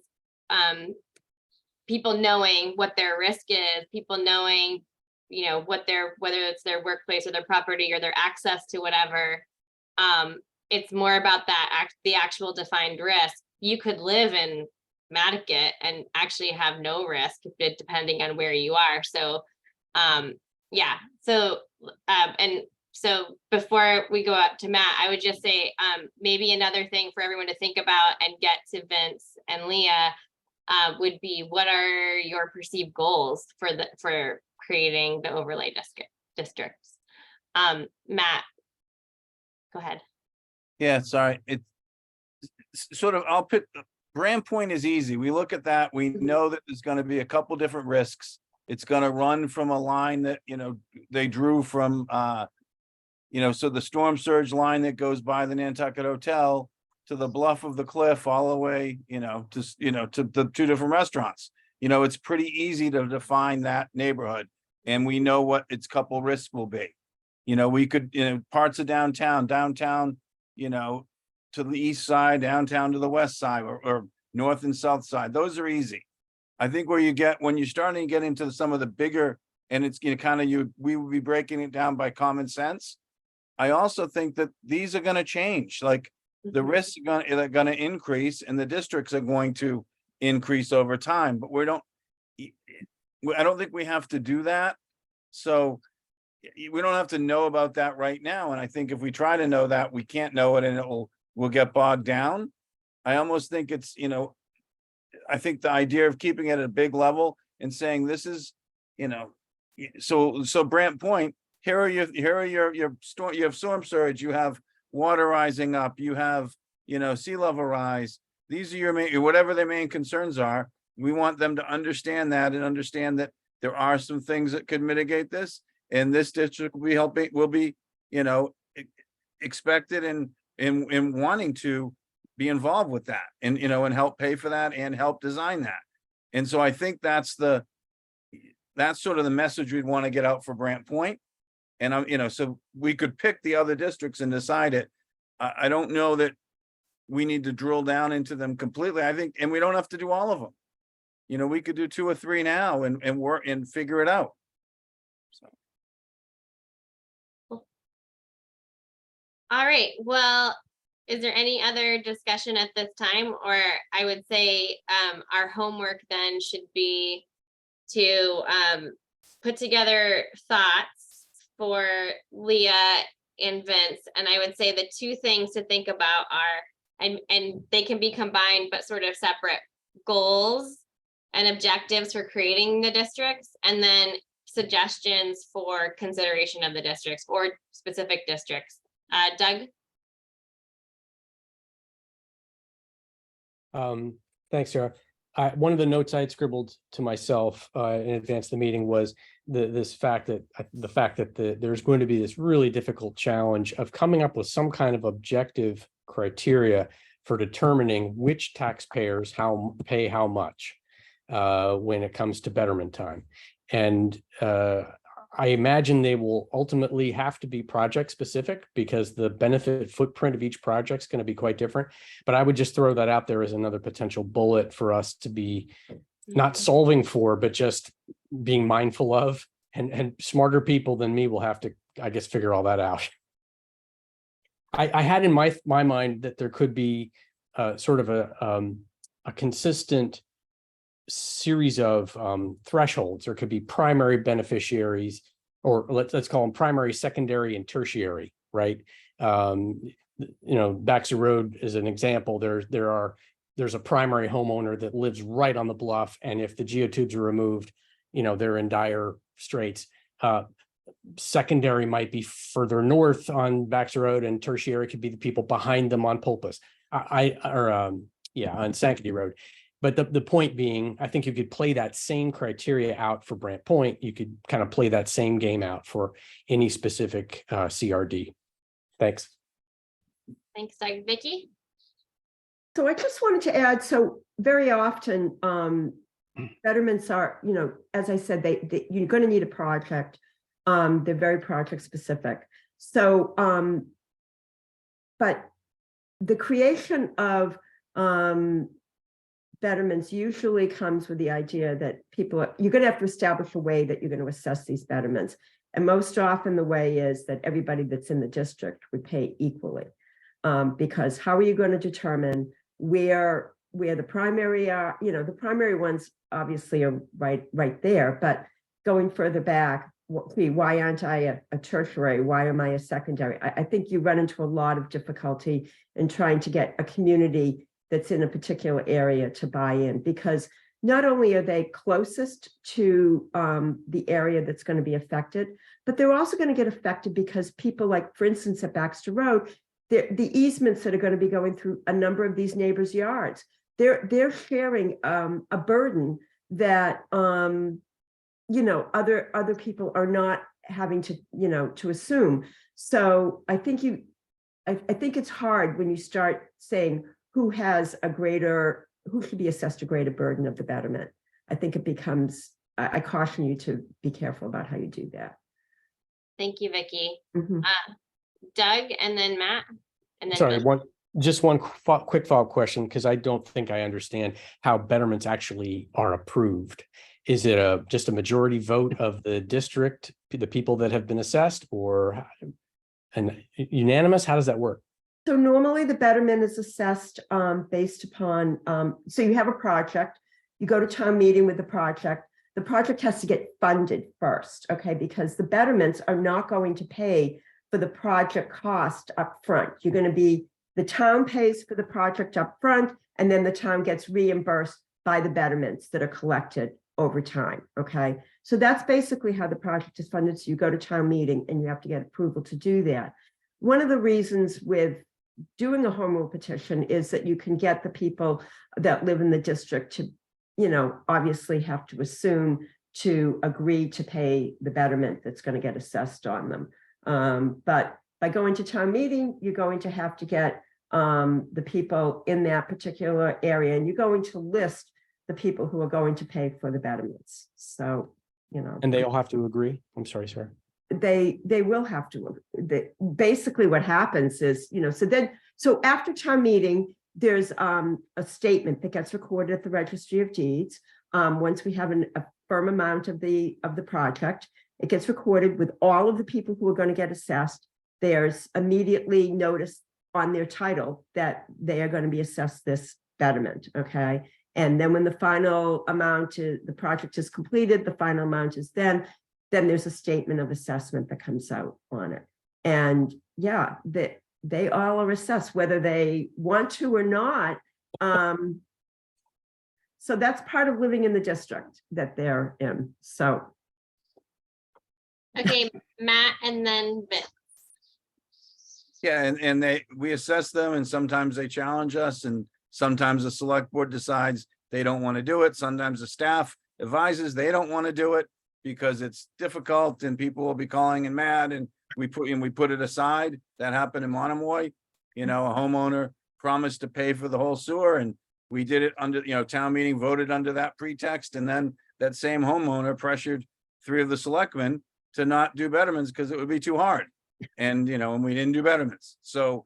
people knowing what their risk is, people knowing, you know, what their, whether it's their workplace or their property or their access to whatever, it's more about that the actual defined risk. You could live in Mattakit and actually have no risk depending on where you are. So yeah, so and so before we go up to Matt, I would just say maybe another thing for everyone to think about and get to Vince and Leah would be, what are your perceived goals for creating the overlay districts? Matt, go ahead. Yeah, sorry. It's sort of, Brand point is easy. We look at that. We know that there's going to be a couple different risks. It's gonna run from a line that, you know, they drew from, you know, so the storm surge line that goes by the Nantucket Hotel to the bluff of the cliff all the way, you know, to the two different restaurants. You know, it's pretty easy to define that neighborhood, and we know what its couple risks will be. You know, we could, you know, parts of downtown, you know, to the east side, downtown to the west side, or north and south side. Those are easy. I think where you get, when you're starting to get into some of the bigger, and it's, you know, kind of we would be breaking it down by common sense. I also think that these are gonna change, like the risks are gonna increase and the districts are going to increase over time, but I don't think we have to do that. So we don't have to know about that right now. And I think if we try to know that, we can't know it and we'll get bogged down. I almost think it's, you know, I think the idea of keeping it at a big level and saying this is, you know, so Brant Point, here are your storm, you have storm surge, you have water rising up, you have, you know, sea level rise. These are your main, whatever their main concerns are. We want them to understand that and understand that there are some things that could mitigate this. And this district will be, you know, expected and wanting to be involved with that and, you know, and help pay for that and help design that. And so I think that's sort of the message we'd want to get out for Brant Point. And I'm, you know, so we could pick the other districts and decide it. I don't know that we need to drill down into them completely. I think, and we don't have to do all of them. You know, we could do 2 or 3 now and work and figure it out. So. All right, well, is there any other discussion at this time? Or I would say our homework then should be to put together thoughts for Leah and Vince. And I would say the 2 things to think about are, and they can be combined, but sort of separate: goals and objectives for creating the districts, and then suggestions for consideration of the districts or specific districts. Doug? Thanks, Sarah. One of the notes I had scribbled to myself in advance of the meeting was the fact that there's going to be this really difficult challenge of coming up with some kind of objective criteria for determining which taxpayers pay how much when it comes to betterment time. And I imagine they will ultimately have to be project specific because the benefit footprint of each project is going to be quite different. But I would just throw that out there as another potential bullet for us to be not solving for, but just being mindful of, and smarter people than me will have to, I guess, figure all that out. I had in my mind that there could be sort of a consistent series of thresholds. There could be primary beneficiaries, or let's call them primary, secondary, and tertiary, right? You know, Baxter Road is an example. There's a primary homeowner that lives right on the bluff, and if the geotubes are removed, you know, they're in dire straits. Secondary might be further north on Baxter Road, and tertiary could be the people behind them on Pulpus, on Sankaty Road. But the point being, I think you could play that same criteria out for Brant Point. You could kind of play that same game out for any specific CRD. Thanks. Thanks, Doug. Vicky? So I just wanted to add, so very often betterments are, you know, as I said, you're going to need a project. They're very project specific. So, but the creation of betterments usually comes with the idea that you're going to have to establish a way that you're going to assess these betterments. And most often the way is that everybody that's in the district would pay equally. Because how are you going to determine where the primary are? You know, the primary ones obviously are right there, but going further back, why aren't I a tertiary? Why am I a secondary? I think you run into a lot of difficulty in trying to get a community that's in a particular area to buy in, because not only are they closest to the area that's going to be affected, but they're also going to get affected because people, like, for instance, at Baxter Road, the easements that are going to be going through a number of these neighbors' yards, they're sharing a burden that other people are not having to, to assume. So I think I think it's hard when you start saying who should be assessed a greater burden of the betterment. I think it becomes, I caution you to be careful about how you do that. Thank you, Vicky. Mhm. Doug and then Matt. And then Sorry, Vince. just one quick follow-up question, because I don't think I understand how betterments actually are approved. Is it just a majority vote of the district, the people that have been assessed, or an unanimous? How does that work? So normally the betterment is assessed based upon, so you have a project, you go to town meeting with the project has to get funded first, okay? Because the betterments are not going to pay for the project cost up front. The town pays for the project up front, and then the town gets reimbursed by the betterments that are collected over time, okay? So that's basically how the project is funded. So you go to town meeting and you have to get approval to do that. One of the reasons with doing a home rule petition is that you can get the people that live in the district to, obviously have to assume to agree to pay the betterment that's going to get assessed on them. But by going to town meeting, you're going to have to get the people in that particular area, and you're going to list the people who are going to pay for the betterments. So, And they all have to agree? I'm sorry, sir. They will have to. Basically what happens is, so after town meeting, there's a statement that gets recorded at the Registry of Deeds. Once we have a firm amount of the project, it gets recorded with all of the people who are going to get assessed. There's immediately notice on their title that they are going to be assessed this betterment, okay? And then when the final amount the project is completed, the final amount is then there's a statement of assessment that comes out on it. And yeah, they all are assessed whether they want to or not. So that's part of living in the district that they're in. So. Okay, Matt and then Vince. Yeah, and we assess them, and sometimes they challenge us, and sometimes the select board decides they don't want to do it. Sometimes the staff advises they don't want to do it because it's difficult and people will be calling and mad, and we put it aside. That happened in Monomoy. A homeowner promised to pay for the whole sewer, and we did it under, town meeting voted under that pretext, and then that same homeowner pressured 3 of the selectmen to not do betterments because it would be too hard. And, and we didn't do betterments. So,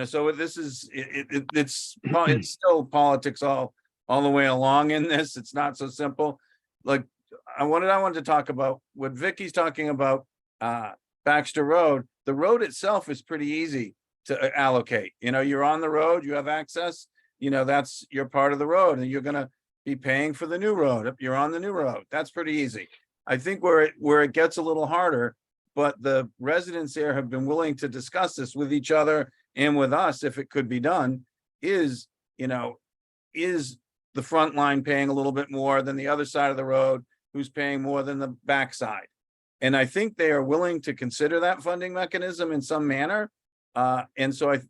so this is, it's still politics all the way along in this. It's not so simple. Like I wanted to talk about what Vicky's talking about, Baxter Road. The road itself is pretty easy to allocate. You're on the road, you have access, that's your part of the road, and you're going to be paying for the new road. You're on the new road. That's pretty easy. I think where it gets a little harder, but the residents there have been willing to discuss this with each other and with us, if it could be done, is the front line paying a little bit more than the other side of the road, who's paying more than the backside. And I think they are willing to consider that funding mechanism in some manner. And so it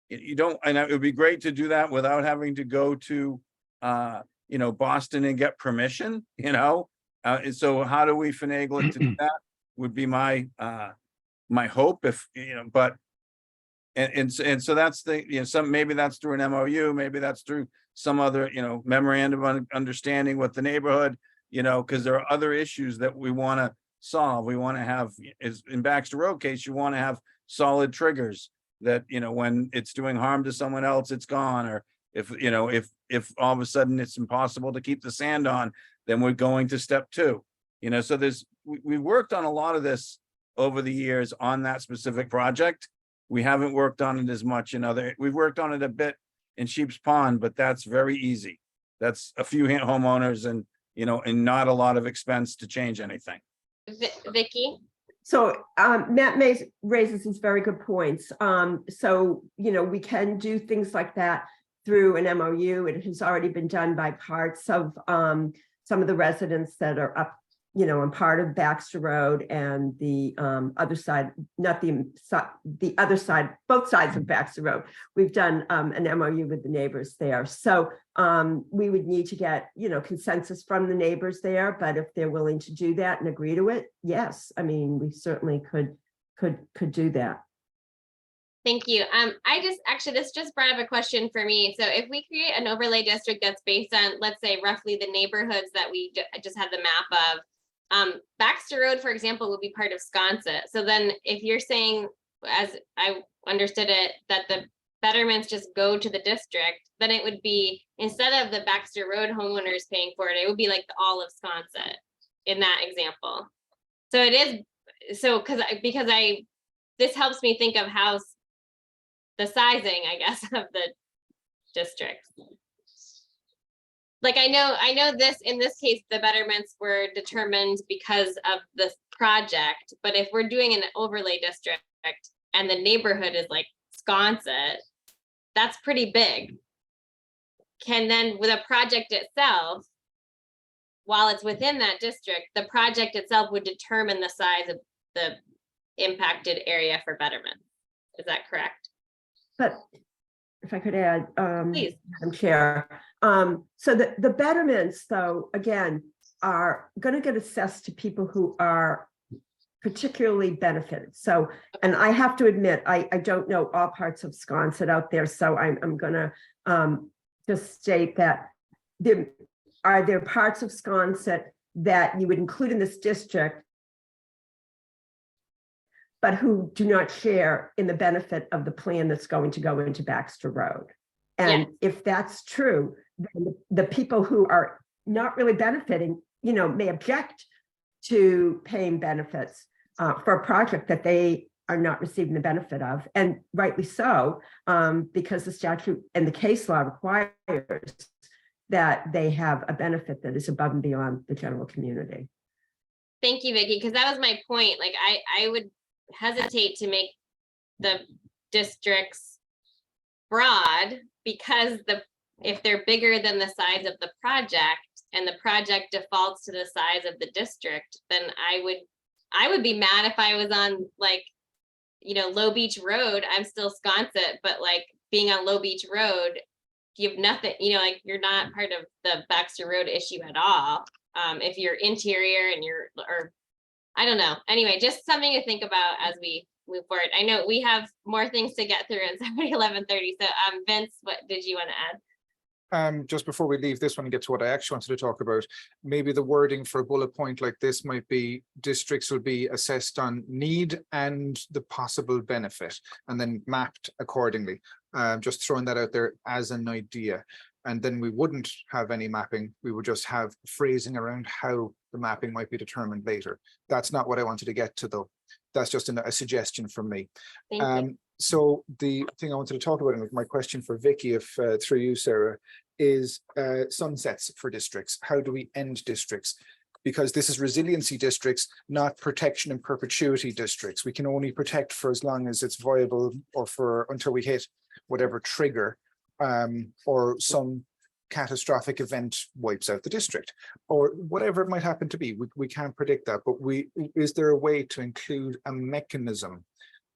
would be great to do that without having to go to, Boston and get permission, so how do we finagle it to do that would be my hope, if, but, and so that's maybe that's through an MOU, maybe that's through some other, memorandum of understanding with the neighborhood, because there are other issues that we want to solve. We want to have, is in Baxter Road case, you want to have solid triggers that, when it's doing harm to someone else, it's gone. Or if all of a sudden it's impossible to keep the sand on, then we're going to step 2. So we worked on a lot of this over the years on that specific project. We haven't worked on it as much we've worked on it a bit in Sheep's Pond, but that's very easy. That's a few homeowners and, and not a lot of expense to change anything. Vicky. So Matt raises these very good points. So, we can do things like that through an MOU. It has already been done by parts of some of the residents that are up you know, on part of Baxter Road and the other side, not the other side, both sides of Baxter Road. We've done an MOU with the neighbors there. So we would need to get, you know, consensus from the neighbors there, but if they're willing to do that and agree to it, yes, I mean, we certainly could do that. Thank you. This just brought up a question for me. So if we create an overlay district that's based on, let's say, roughly the neighborhoods that we just had the map of, Baxter Road, for example, would be part of Sconset. So then if you're saying, as I understood it, that the betterments just go to the district, then it would be, instead of the Baxter Road homeowners paying for it, it would be like all of Sconset in that example. So it is, so because this helps me think of how the sizing, I guess, of the districts. Like I know this, in this case, the betterments were determined because of this project, but if we're doing an overlay district and the neighborhood is like Sconset, that's pretty big. Can then, with a project itself, while it's within that district, the project itself would determine the size of the impacted area for betterment. Is that correct? But if I could add, Please. Madam Chair, so the betterments, though, again, are going to get assessed to people who are particularly benefited. So, and I have to admit, I don't know all parts of Sconset out there, so I'm going to just state that there are parts of Sconset that you would include in this district, but who do not share in the benefit of the plan that's going to go into Baxter Road. And if that's true, then the people who are not really benefiting, you know, may object to paying benefits for a project that they are not receiving the benefit of, and rightly so, because the statute and the case law requires that they have a benefit that is above and beyond the general community. Thank you, Vicki, because that was my point. Like I would hesitate to make the districts broad, because if they're bigger than the size of the project and the project defaults to the size of the district, then I would be mad if I was on, like, you know, Low Beach Road. I'm still Sconset, but like being on Low Beach Road, you have nothing, you know, like you're not part of the Baxter Road issue at all. If you're interior and or I don't know. Anyway, just something to think about as we move forward. I know we have more things to get through, and it's already 11:30. So Vince, what did you want to add? Just before we leave this one and get to what I actually wanted to talk about, maybe the wording for a bullet point like this might be: districts will be assessed on need and the possible benefit, and then mapped accordingly. Just throwing that out there as an idea. And then we wouldn't have any mapping. We would just have phrasing around how the mapping might be determined later. That's not what I wanted to get to, though. That's just a suggestion from me. Thank you. So the thing I wanted to talk about, and my question for Vicki, if through you, Sarah, is sunsets for districts. How do we end districts? Because this is resiliency districts, not protection and perpetuity districts. We can only protect for as long as it's viable, or until we hit whatever trigger or some catastrophic event wipes out the district, or whatever it might happen to be. We can't predict that, but is there a way to include a mechanism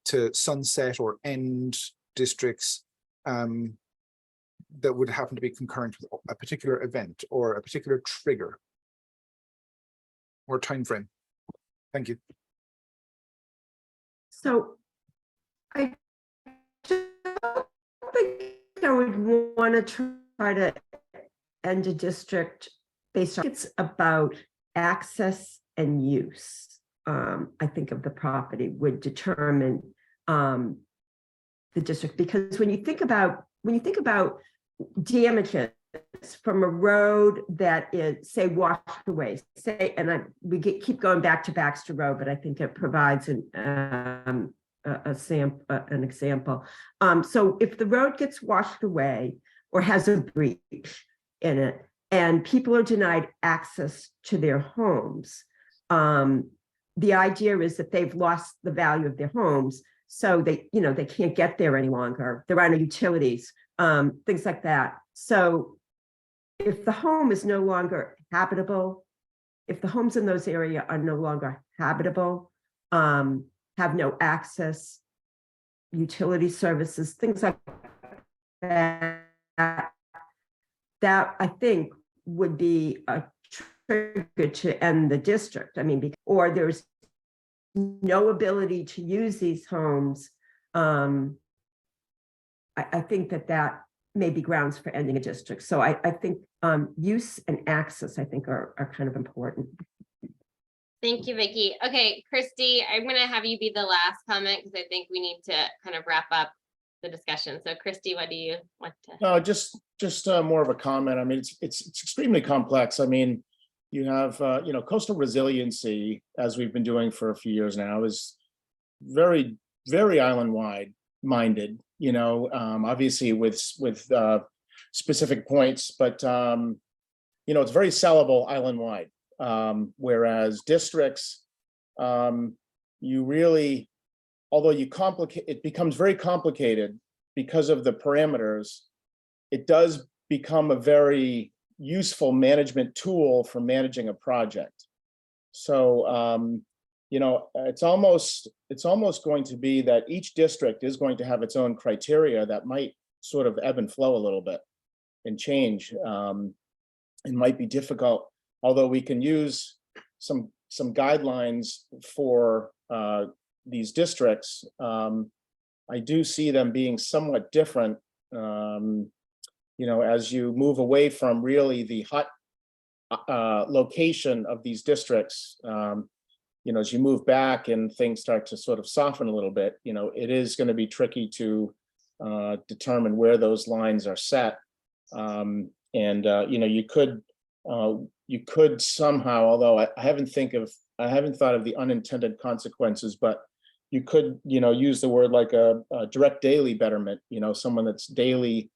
to sunset or end districts that would happen to be concurrent with a particular event or a particular trigger or time frame? Thank you. So I don't think I would want to try to end a district based on, it's about access and use. I think of the property would determine the district, because when you think about damages from a road that is, say, washed away, say, and keep going back to Baxter Road, but I think it provides an example. So if the road gets washed away or has a breach in it, and people are denied access to their homes, the idea is that they've lost the value of their homes, so they can't get there any longer. There are no utilities, things like that. So if the home is no longer habitable, if the homes in those areas are no longer habitable, have no access, utility services, things like that, that I think would be a trigger to end the district. I mean, or there's no ability to use these homes. I think that may be grounds for ending a district. So I think use and access, I think, are kind of important. Thank you, Vicky. Okay, Christy, I'm gonna have you be the last comment because I think we need to kind of wrap up the discussion. So Christy, what do you want to? No, just more of a comment. I mean, it's extremely complex. I mean, you have, you know, coastal resiliency, as we've been doing for a few years now, is very, very island-wide minded, you know, obviously with specific points, but, you know, it's very sellable island-wide. Whereas districts, you really, although you complicate, it becomes very complicated because of the parameters. It does become a very useful management tool for managing a project. So, you know, it's almost going to be that each district is going to have its own criteria that might sort of ebb and flow a little bit and change. It might be difficult, although we can use some guidelines for these districts. I do see them being somewhat different, you know, as you move away from really the hot location of these districts. You know, as you move back and things start to sort of soften a little bit, you know, it is going to be tricky to determine where those lines are set. And you know, you could somehow, although I haven't thought of the unintended consequences, but you could, you know, use the word like a direct daily betterment, you know, someone that's daily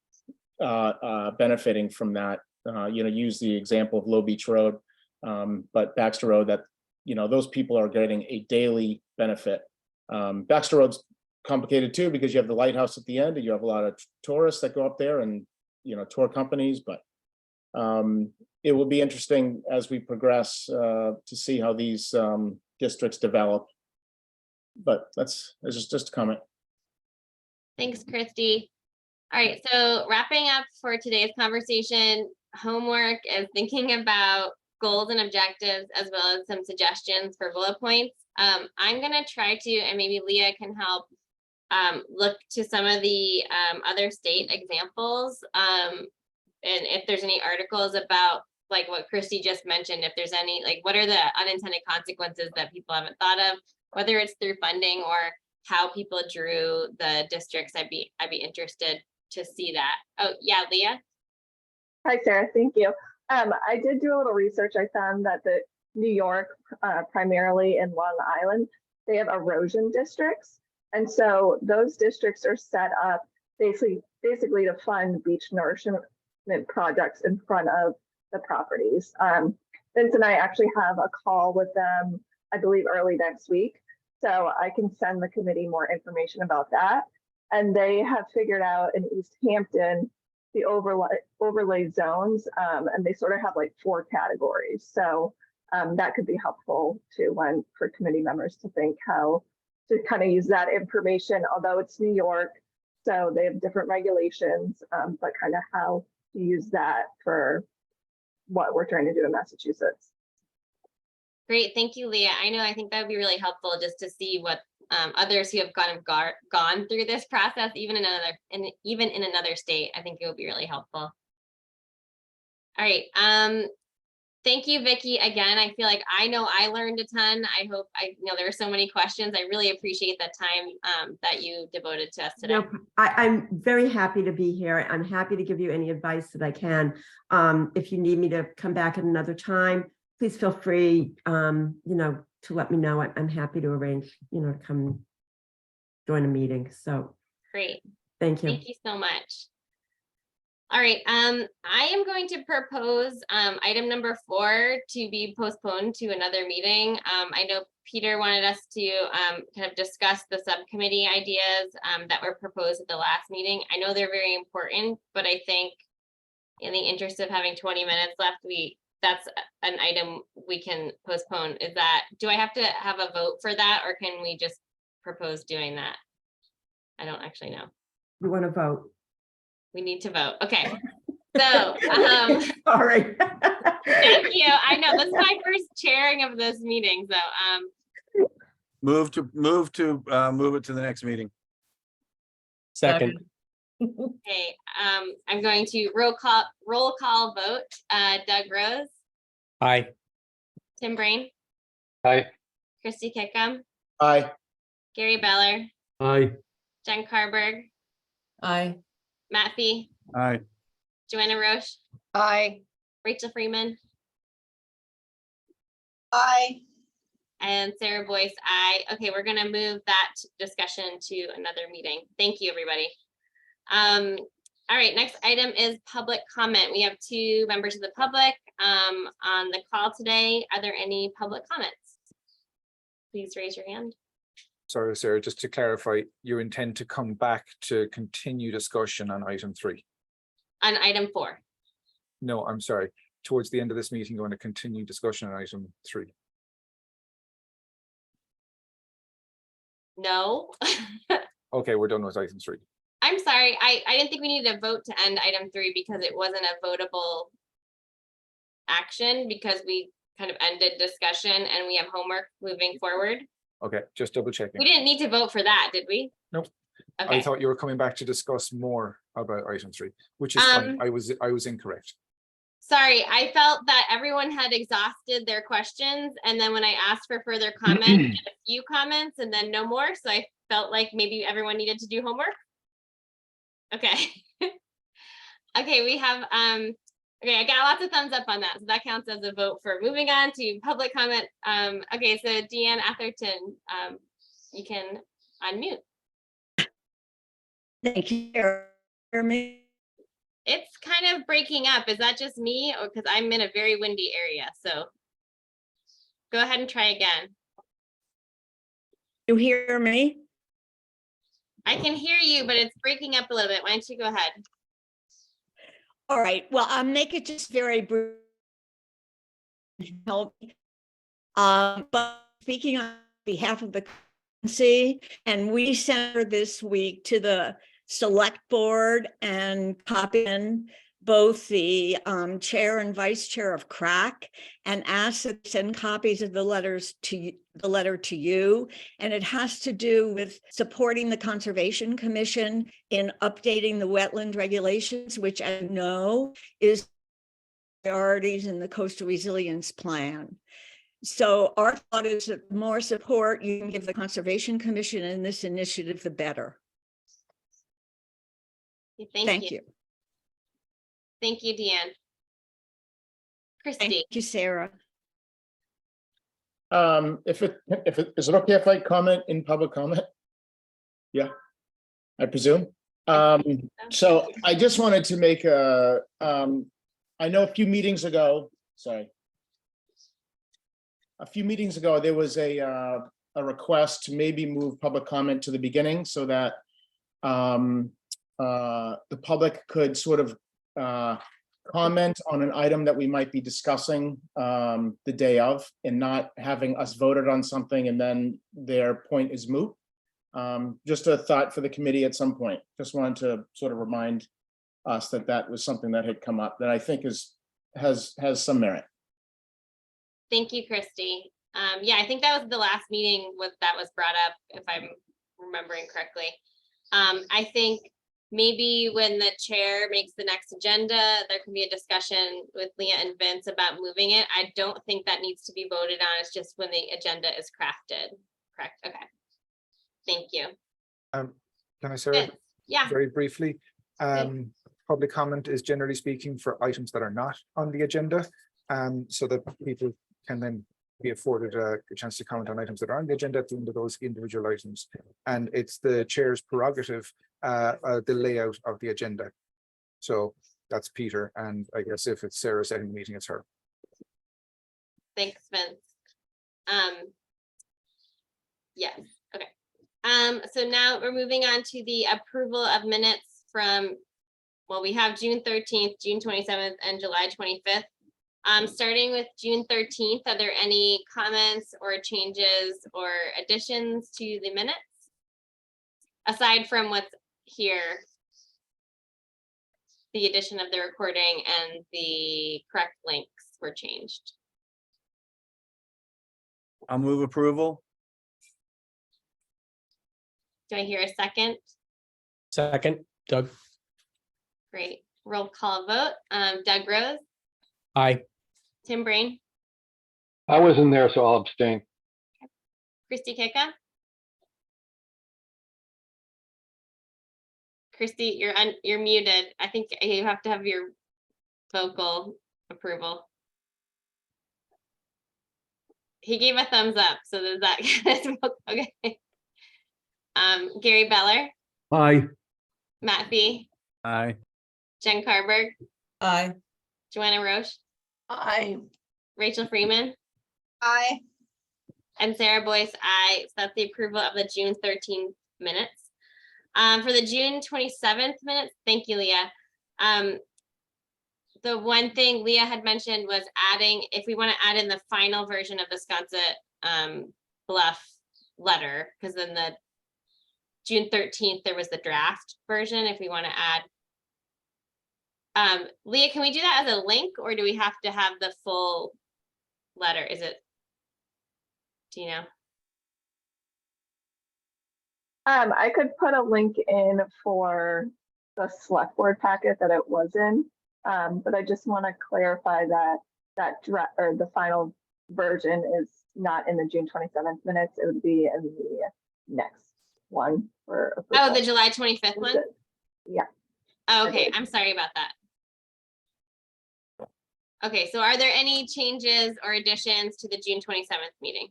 benefiting from that. You know, use the example of Low Beach Road, but Baxter Road, that, you know, those people are getting a daily benefit. Baxter Road's complicated too, because you have the lighthouse at the end and you have a lot of tourists that go up there and, you know, tour companies, but it will be interesting as we progress to see how these districts develop. But that's just a comment. Thanks, Christy. All right, so wrapping up for today's conversation, homework is thinking about goals and objectives, as well as some suggestions for bullet points. I'm gonna try to, and maybe Leah can help, look to some of the other state examples. And if there's any articles about like what Christy just mentioned, if there's any, like, what are the unintended consequences that people haven't thought of, whether it's through funding or how people drew the districts, I'd be interested to see that. Oh yeah, Leah. Hi, Sarah. Thank you. I did do a little research. I found that the New York, primarily in Long Island, they have erosion districts. And so those districts are set up basically to fund beach nourishment projects in front of the properties. Vince and I actually have a call with them, I believe, early next week. So I can send the committee more information about that. And they have figured out in East Hampton the overlay zones, and they sort of have like 4 categories. So that could be helpful too for committee members to think how to kind of use that information, although it's New York, so they have different regulations, but kind of how to use that for what we're trying to do in Massachusetts. Great, thank you, Leah. I think that would be really helpful just to see what others who have gone through this process, even in another state. I think it would be really helpful. All right, thank you, Vicky. Again, I feel like I learned a ton. I hope there were so many questions. I really appreciate the time that you devoted to us today. No, I'm very happy to be here. I'm happy to give you any advice that I can. If you need me to come back at another time, please feel free, you know, to let me know. I'm happy to arrange, you know, to come join a meeting. So great. Thank you. Thank you so much. All right, I am going to propose item number 4 to be postponed to another meeting. I know Peter wanted us to kind of discuss the subcommittee ideas that were proposed at the last meeting. I know they're very important, but I think in the interest of having 20 minutes left, we that's an item we can postpone. Is that, do I have to have a vote for that, or can we just propose doing that? I don't actually know. You want to vote? We need to vote. Okay. So, All right. thank you. I know this is my first chairing of this meeting, so, Move it to the next meeting. Second, okay, I'm going to roll call vote. Doug Rose, aye. Tim Brain, Aye. Christy Kickham, Aye. Gary Beller, Aye. Jen Carberg, Aye. Matt Fee, Aye. Joanna Roche, Aye. Rachel Freeman, Aye. and Sarah Boyce, aye. Okay, we're gonna move that discussion to another meeting. Thank you, everybody. All right, next item is public comment. We have 2 members of the public on the call today. Are there any public comments? Please raise your hand. Sorry, Sarah, just to clarify, you intend to come back to continue discussion on item 3? On item 4. No, I'm sorry. Towards the end of this meeting, going to continue discussion on item 3. No. Okay, we're done with item 3. I'm sorry. I didn't think we needed a vote to end item 3 because it wasn't a votable action, because we kind of ended discussion and we have homework moving forward. Okay, just double We checking. didn't need to vote for that, did we? Nope. I Okay. thought you were coming back to discuss more about item 3, which is fine. I was incorrect. Sorry, I felt that everyone had exhausted their questions, and then when I asked for further comments, I had a few comments and then no more, so I felt like maybe everyone needed to do homework. Okay. Okay, we have, okay, I got lots of thumbs up on that, so that counts as a vote for moving on to public comment. Okay, so Deanne Atherton, you can unmute. Thank you. Hear me? It's kind of breaking up. Is that just me, or because I'm in a very windy area? So go ahead and try again. You hear me? I can hear you, but it's breaking up a little bit. Why don't you go ahead? All right. Well, I'll make it just very brief. Help. But speaking on behalf of the constituency, and we sent her this week to the select board and copy in both the chair and vice chair of CRAC, and asked to send copies of the letter to you. And it has to do with supporting the Conservation Commission in updating the wetland regulations, which I know is priorities in the Coastal Resilience Plan. So our thought is that the more support you can give the Conservation Commission in this initiative, the better. Thank you. Thank you, Deanne. Christy. Thank you, Sarah. Is it okay if I comment in public comment? Yeah, I presume. So I just wanted to make I know a few meetings ago, there was a request to maybe move public comment to the beginning so that the public could sort of comment on an item that we might be discussing the day of, and not having us voted on something and then their point is moot. Just a thought for the committee at some point. Just wanted to sort of remind us that that was something that had come up that I think has some merit. Thank you, Christy. Yeah, I think that was the last meeting that was brought up, if I'm remembering correctly. I think maybe when the chair makes the next agenda, there can be a discussion with Leah and Vince about moving it. I don't think that needs to be voted on. It's just when the agenda is crafted. Correct. Okay. Thank you. Can I say Vince, yeah. very briefly? Okay. Public comment is generally speaking for items that are not on the agenda, so that people can then be afforded a chance to comment on items that are on the agenda at the end of those individual items. And it's the chair's prerogative, the layout of the agenda. So that's Peter, and I guess if it's Sarah setting the meeting, it's her. Thanks, Vince. Yes, okay. So now we're moving on to the approval of minutes from, well, we have June 13th, June 27th, and July 25th. Starting with June 13th, are there any comments or changes or additions to the minutes? Aside from what's here, the addition of the recording and the correct links were changed. I'll move approval. Do I hear a second? Second, Doug. Great. Roll call vote. Doug Rose, Aye. Tim Brain, I wasn't there, so I'll abstain. Christy Kika. Christy, you're muted. I think you have to have your vocal approval. He gave a thumbs up, so does that okay. Gary Beller, Aye. Matt Fee, Aye. Jen Carberg, Aye. Joanna Roche, I, Rachel Freeman, Aye. and Sarah Boyce, aye. So that's the approval of the June 13th minutes. For the June 27th minutes, thank you, Leah. The one thing Leah had mentioned was adding, if we want to add in the final version of the Sconset Bluff letter, because then the June 13th, there was the draft version, if we want to add. Leah, can we do that as a link, or do we have to have the full letter? Is it, do you know? I could put a link in for the select board packet that it was in, but I just want to clarify that the final version is not in the June 27th minutes. It would be in the next one for approval. Oh, the July 25th one? Yeah. Oh, okay, I'm sorry about that. Okay, so are there any changes or additions to the June 27th meeting?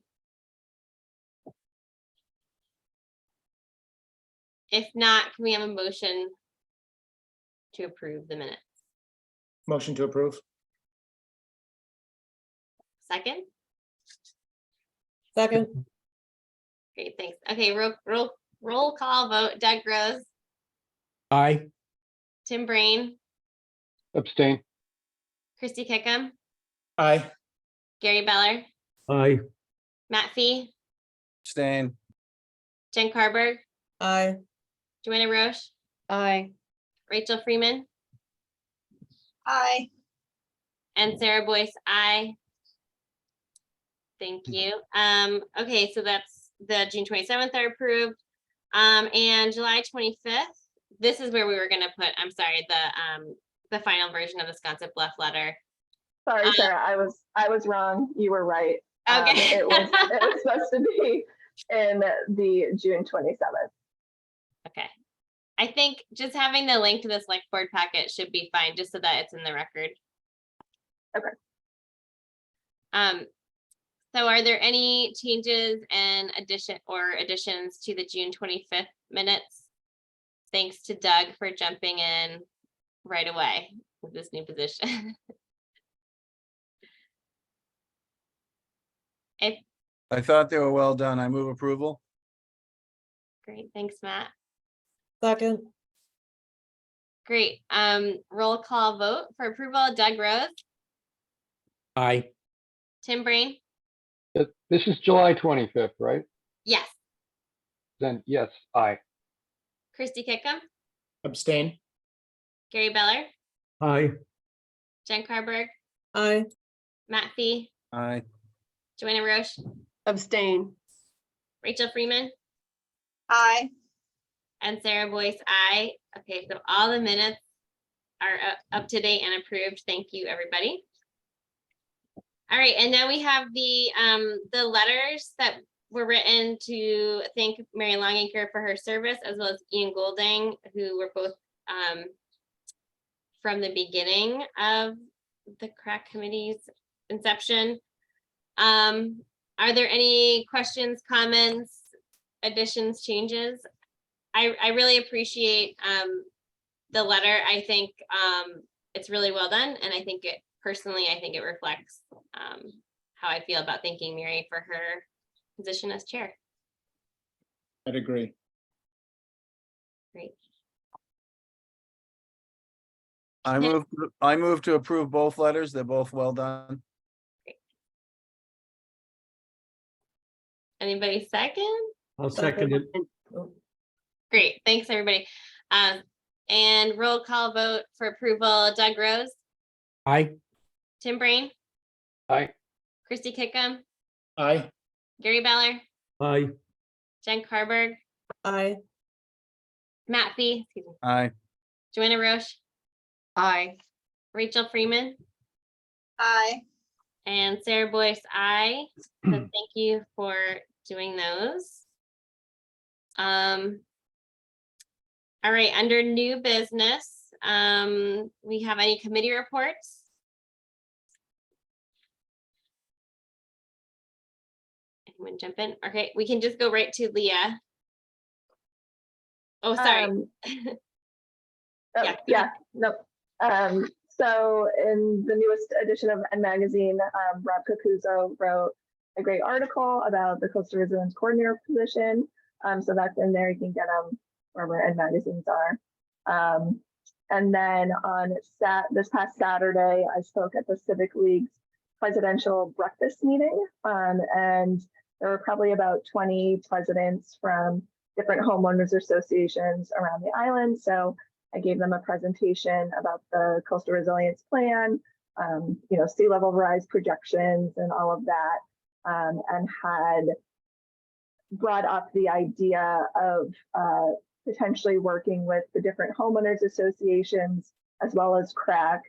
If not, can we have a motion to approve the minutes? Motion to approve. Second? Second. Great, thanks. Okay, roll call vote. Doug Rose, Aye. Tim Brain, Abstain. Christy Kickham, Aye. Gary Beller, Aye. Matt Fee, Abstain. Jen Carberg, Aye. Joanna Roche, I, Rachel Freeman, Aye. and Sarah Boyce, aye. Thank you. Okay, so that's the June 27th are approved. And July 25th, this is where we were gonna put, I'm sorry, the final version of the Sconset Bluff letter. Sorry, Sarah, I was wrong. You were right. Okay. It was supposed to be in the June 27th. Okay. I think just having the link to the select board packet should be fine, just so that it's in the record. Okay. So are there any changes and additions to the June 25th minutes? Thanks to Doug for jumping in right away with this new position. I thought they were well done. I move approval. Great, thanks, Matt. Second. Great. Roll call vote for approval. Doug Rose, Aye. Tim Brain. This is July 25th, right? Yes. Then yes, aye. Christy Kickham, Abstain. Gary Beller, Aye. Jen Carberg, Aye. Matt Fee, Aye. Joanna Roche, abstain. Rachel Freeman, Aye. and Sarah Boyce, aye. Okay, so all the minutes are up to date and approved. Thank you, everybody. All right, and now we have the letters that were written to thank Mary Longacre for her service, as well as Ian Golding, who were both from the beginning of the CRAC committee's inception. Are there any questions, comments, additions, changes? I really appreciate the letter. I think it's really well done, and I think personally, I think it reflects how I feel about thanking Mary for her position as chair. I'd agree. Great. I move to approve both letters. They're both well done. Anybody second? I'll second it. Great, thanks, everybody. And roll call vote for approval, Doug Rose, I, Tim Brain, Aye. Christy Kickham, Aye. Gary Beller, Aye. Jen Carberg, I, Matt Fee, excuse me, Aye. Joanna Roche, Aye. Rachel Freeman, Aye. and Sarah Boyce, aye. So thank you for doing those. All right, under new business, we have any committee reports? Anyone jump in? Okay, we can just go right to Leah. Oh, sorry. Yeah, go Yeah, no. So in the newest edition of N Magazine, Rob Capuzzo wrote a great article about the Coastal Resilience Coordinator position. So that's in there. You can get them wherever N Magazines are. And then on this past Saturday, I spoke at the Civic League's presidential breakfast meeting. And there were probably about 20 presidents from different homeowners associations around the island. So I gave them a presentation about the Coastal Resilience Plan, sea level rise projections and all of that, and had brought up the idea of potentially working with the different homeowners associations as well as CRAC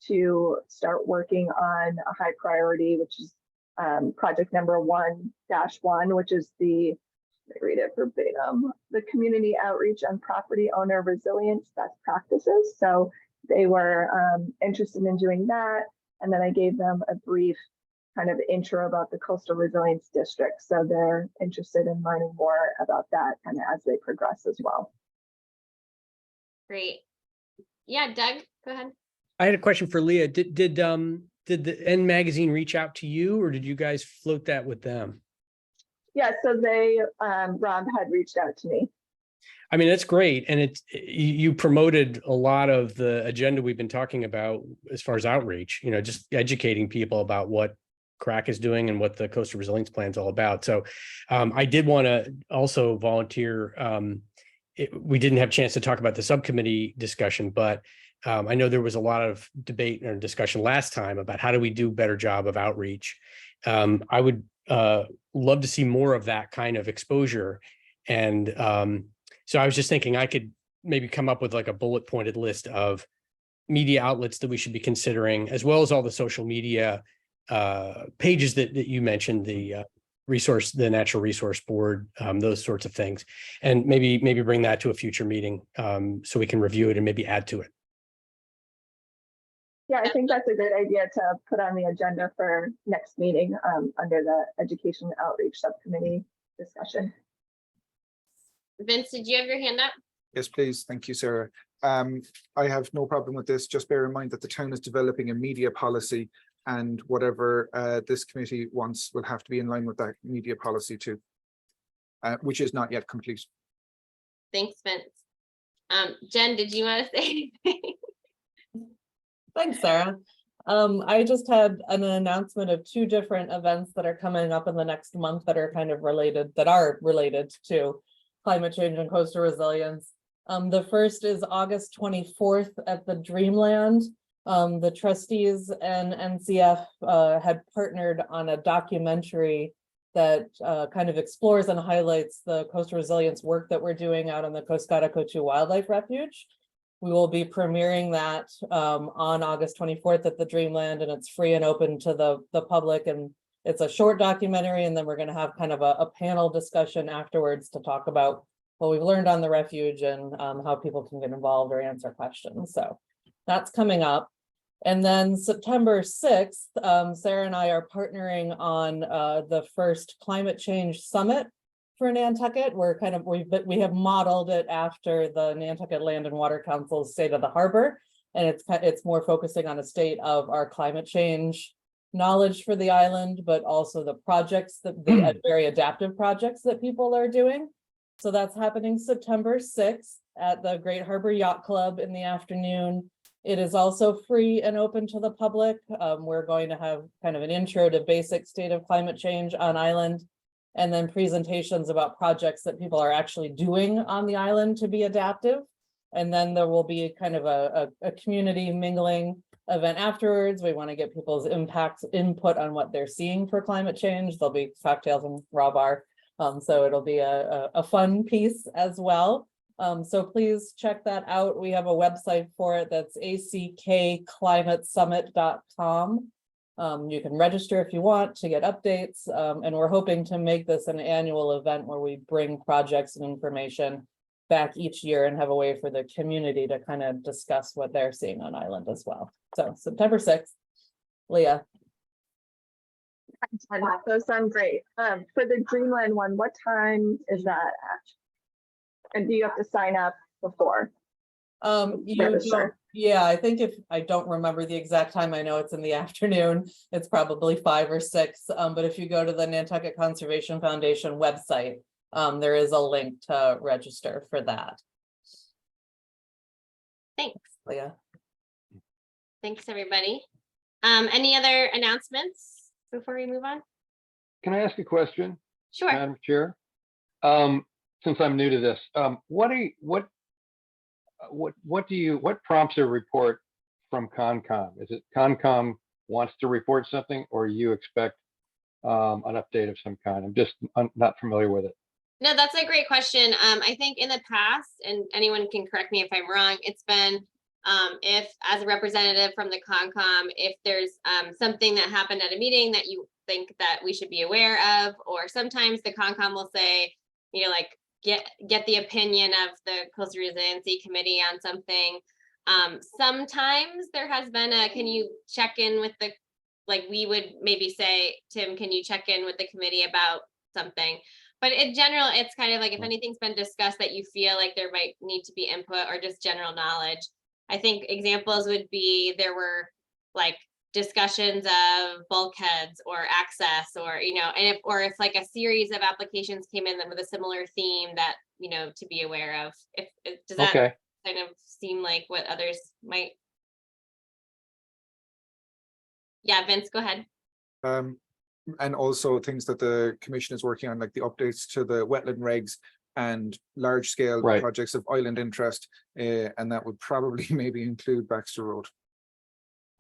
to start working on a high priority, which is project number 1-1, which is let me read it verbatim, the community outreach on property owner resilience best practices. So they were interested in doing that. And then I gave them a brief kind of intro about the Coastal Resilience District. So they're interested in learning more about that kind of as they progress as well. Great. Yeah, Doug, go ahead. I had a question for Leah. Did the N Magazine reach out to you, or did you guys float that with them? Yeah, so Rob had reached out to me. I mean, that's great. And you promoted a lot of the agenda we've been talking about as far as outreach, just educating people about what CRAC is doing and what the Coastal Resilience Plan is all about. So I did want to also volunteer. We didn't have a chance to talk about the subcommittee discussion, but I know there was a lot of debate and discussion last time about how do we do a better job of outreach. I would love to see more of that kind of exposure. And so I was just thinking I could maybe come up with like a bullet pointed list of media outlets that we should be considering, as well as all the social media pages that you mentioned, the Natural Resource Board, those sorts of things, and maybe bring that to a future meeting so we can review it and maybe add to it. Yeah, I think that's a great idea to put on the agenda for next meeting under the Education Outreach Subcommittee discussion. Vince, did you have your hand up? Yes, please. Thank you, Sarah. I have no problem with this. Just bear in mind that the town is developing a media policy, and whatever this committee wants will have to be in line with that media policy too, which is not yet complete. Thanks, Vince. Jen, did you want to say anything? thanks, Sarah. I just had an announcement of 2 different events that are coming up in the next month that are kind of related, to climate change and coastal resilience. The first is August 24th at the Dreamland. The trustees and NCF had partnered on a documentary that kind of explores and highlights the coastal resilience work that we're doing out on the Coskata-Coatue Wildlife Refuge. We will be premiering that on August 24th at the Dreamland, and it's free and open to the public. And it's a short documentary, and then we're going to have kind of a panel discussion afterwards to talk about what we've learned on the refuge and how people can get involved or answer questions. So that's coming up. And then September 6th, Sarah and I are partnering on the first climate change summit for Nantucket. We have modeled it after the Nantucket Land and Water Council's State of the Harbor, and it's more focusing on a state of our climate change knowledge for the island, but also the projects the very adaptive projects that people are doing. So that's happening September 6th at the Great Harbor Yacht Club in the afternoon. It is also free and open to the public. We're going to have kind of an intro to basic state of climate change on island, and then presentations about projects that people are actually doing on the island to be adaptive. And then there will be kind of a community mingling event afterwards. We want to get people's input on what they're seeing for climate change. There'll be cocktails and raw bar. So it'll be a fun piece as well. So please check that out. We have a website for it that's ackclimatesummit.com. You can register if you want to get updates. And we're hoping to make this an annual event where we bring projects and information back each year and have a way for the community to kind of discuss what they're seeing on island as well. So September 6th, Leah. Those sound great. For the Greenland one, what time is that at? And do you have to sign up before? Yeah, I think if I don't remember the exact time, I know it's in the afternoon. It's probably 5 or 6. But if you go to the Nantucket Conservation Foundation website, there is a link to register for that. Thanks. Leah. Thanks, everybody. Any other announcements before we move on? Can I ask a question, Sure. Madam Chair? Since I'm new to this, what prompts a report from Concom? Is it Concom wants to report something, or you expect an update of some kind? I'm just not familiar with it. No, that's a great question. I think in the past, and anyone can correct me if I'm wrong, it's been if as a representative from the Concom, if there's something that happened at a meeting that you think that we should be aware of, or sometimes the Concom will say, you know, like get the opinion of the Coastal Resiliency Committee on something. Sometimes there has been a, can you check in with the, like we would maybe say, Tim, can you check in with the committee about something? But in general, it's kind of like if anything's been discussed that you feel like there might need to be input or just general knowledge. I think examples would be there were like discussions of bulkheads or access, or you know, and if like a series of applications came in with a similar theme that, you know, to be aware of. If does that kind of seem like what others might? Yeah, Vince, go ahead. And also things that the commission is working on, like the updates to the wetland regs and large scale projects of island interest. And that would probably maybe include Baxter Road.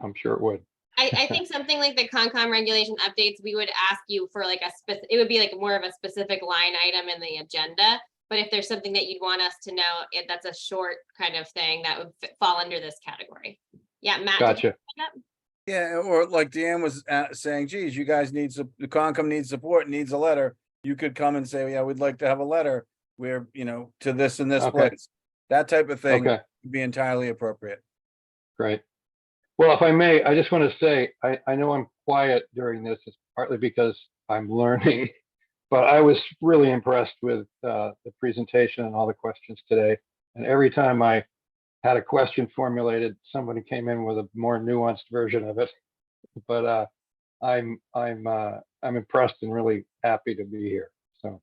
I'm sure it would. I think something like the Concom regulation updates, we would ask you for like it would be like more of a specific line item in the agenda. But if there's something that you'd want us to know, that's a short kind of thing that would fall under this category. Yeah, Matt. Gotcha. Yeah, or like Deanne was saying, geez, you guys need the Concom needs support, needs a letter. You could come and say, yeah, we'd like to have a letter where, you know, to this and this place. That type of thing would be entirely appropriate. Great. Well, if I may, I just want to say, I know I'm quiet during this. It's partly because I'm learning, but I was really impressed with the presentation and all the questions today. And every time I had a question formulated, somebody came in with a more nuanced version of it. But I'm impressed and really happy to be here. So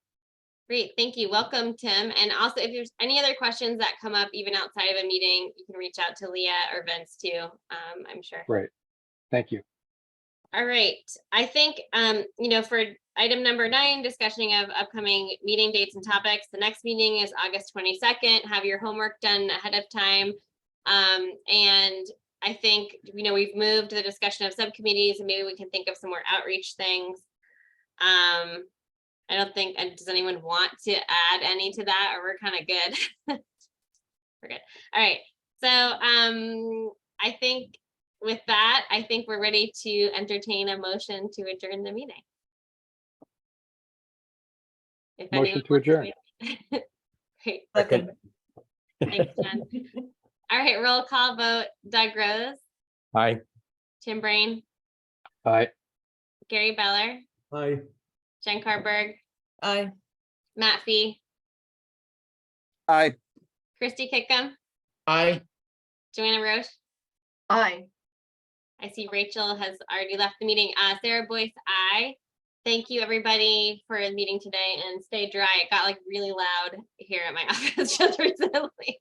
great, thank you. Welcome, Tim. And also, if there's any other questions that come up even outside of a meeting, you can reach out to Leah or Vince too. I'm sure. Great, thank you. All right, I think you know, for item number 9, discussion of upcoming meeting dates and topics. The next meeting is August 22nd. Have your homework done ahead of time. And I think, you know, we've moved the discussion of subcommittees, and maybe we can think of some more outreach things. I don't think, does anyone want to add any to that, or we're kind of good? We're good. All right. So I think with that, I think we're ready to entertain a motion to adjourn the meeting. If motion to adjourn. Great. Second. Thanks, Jen. All right, roll call vote. Doug Rose. Aye. Tim Brain. Aye. Gary Beller. Aye. Jen Carberg. Aye. Matt Fee. Aye. Christy Kickham. Aye. Joanna Roche. Aye. I see Rachel has already left the meeting. Sarah Boyce, aye. Thank you, everybody, for the meeting today, and stay dry. It got like really loud here at my office just recently.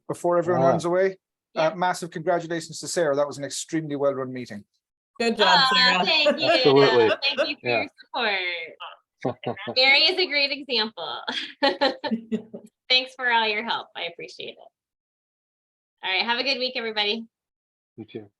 Before everyone runs away, Yeah. Massive congratulations to Sarah. That was an extremely well-run meeting. Good job, Sarah. Thank you. Absolutely. Thank you for Yeah. your support. Mary is a great example. Thanks for all your help. I appreciate it. All right. Have a good week, everybody. You too.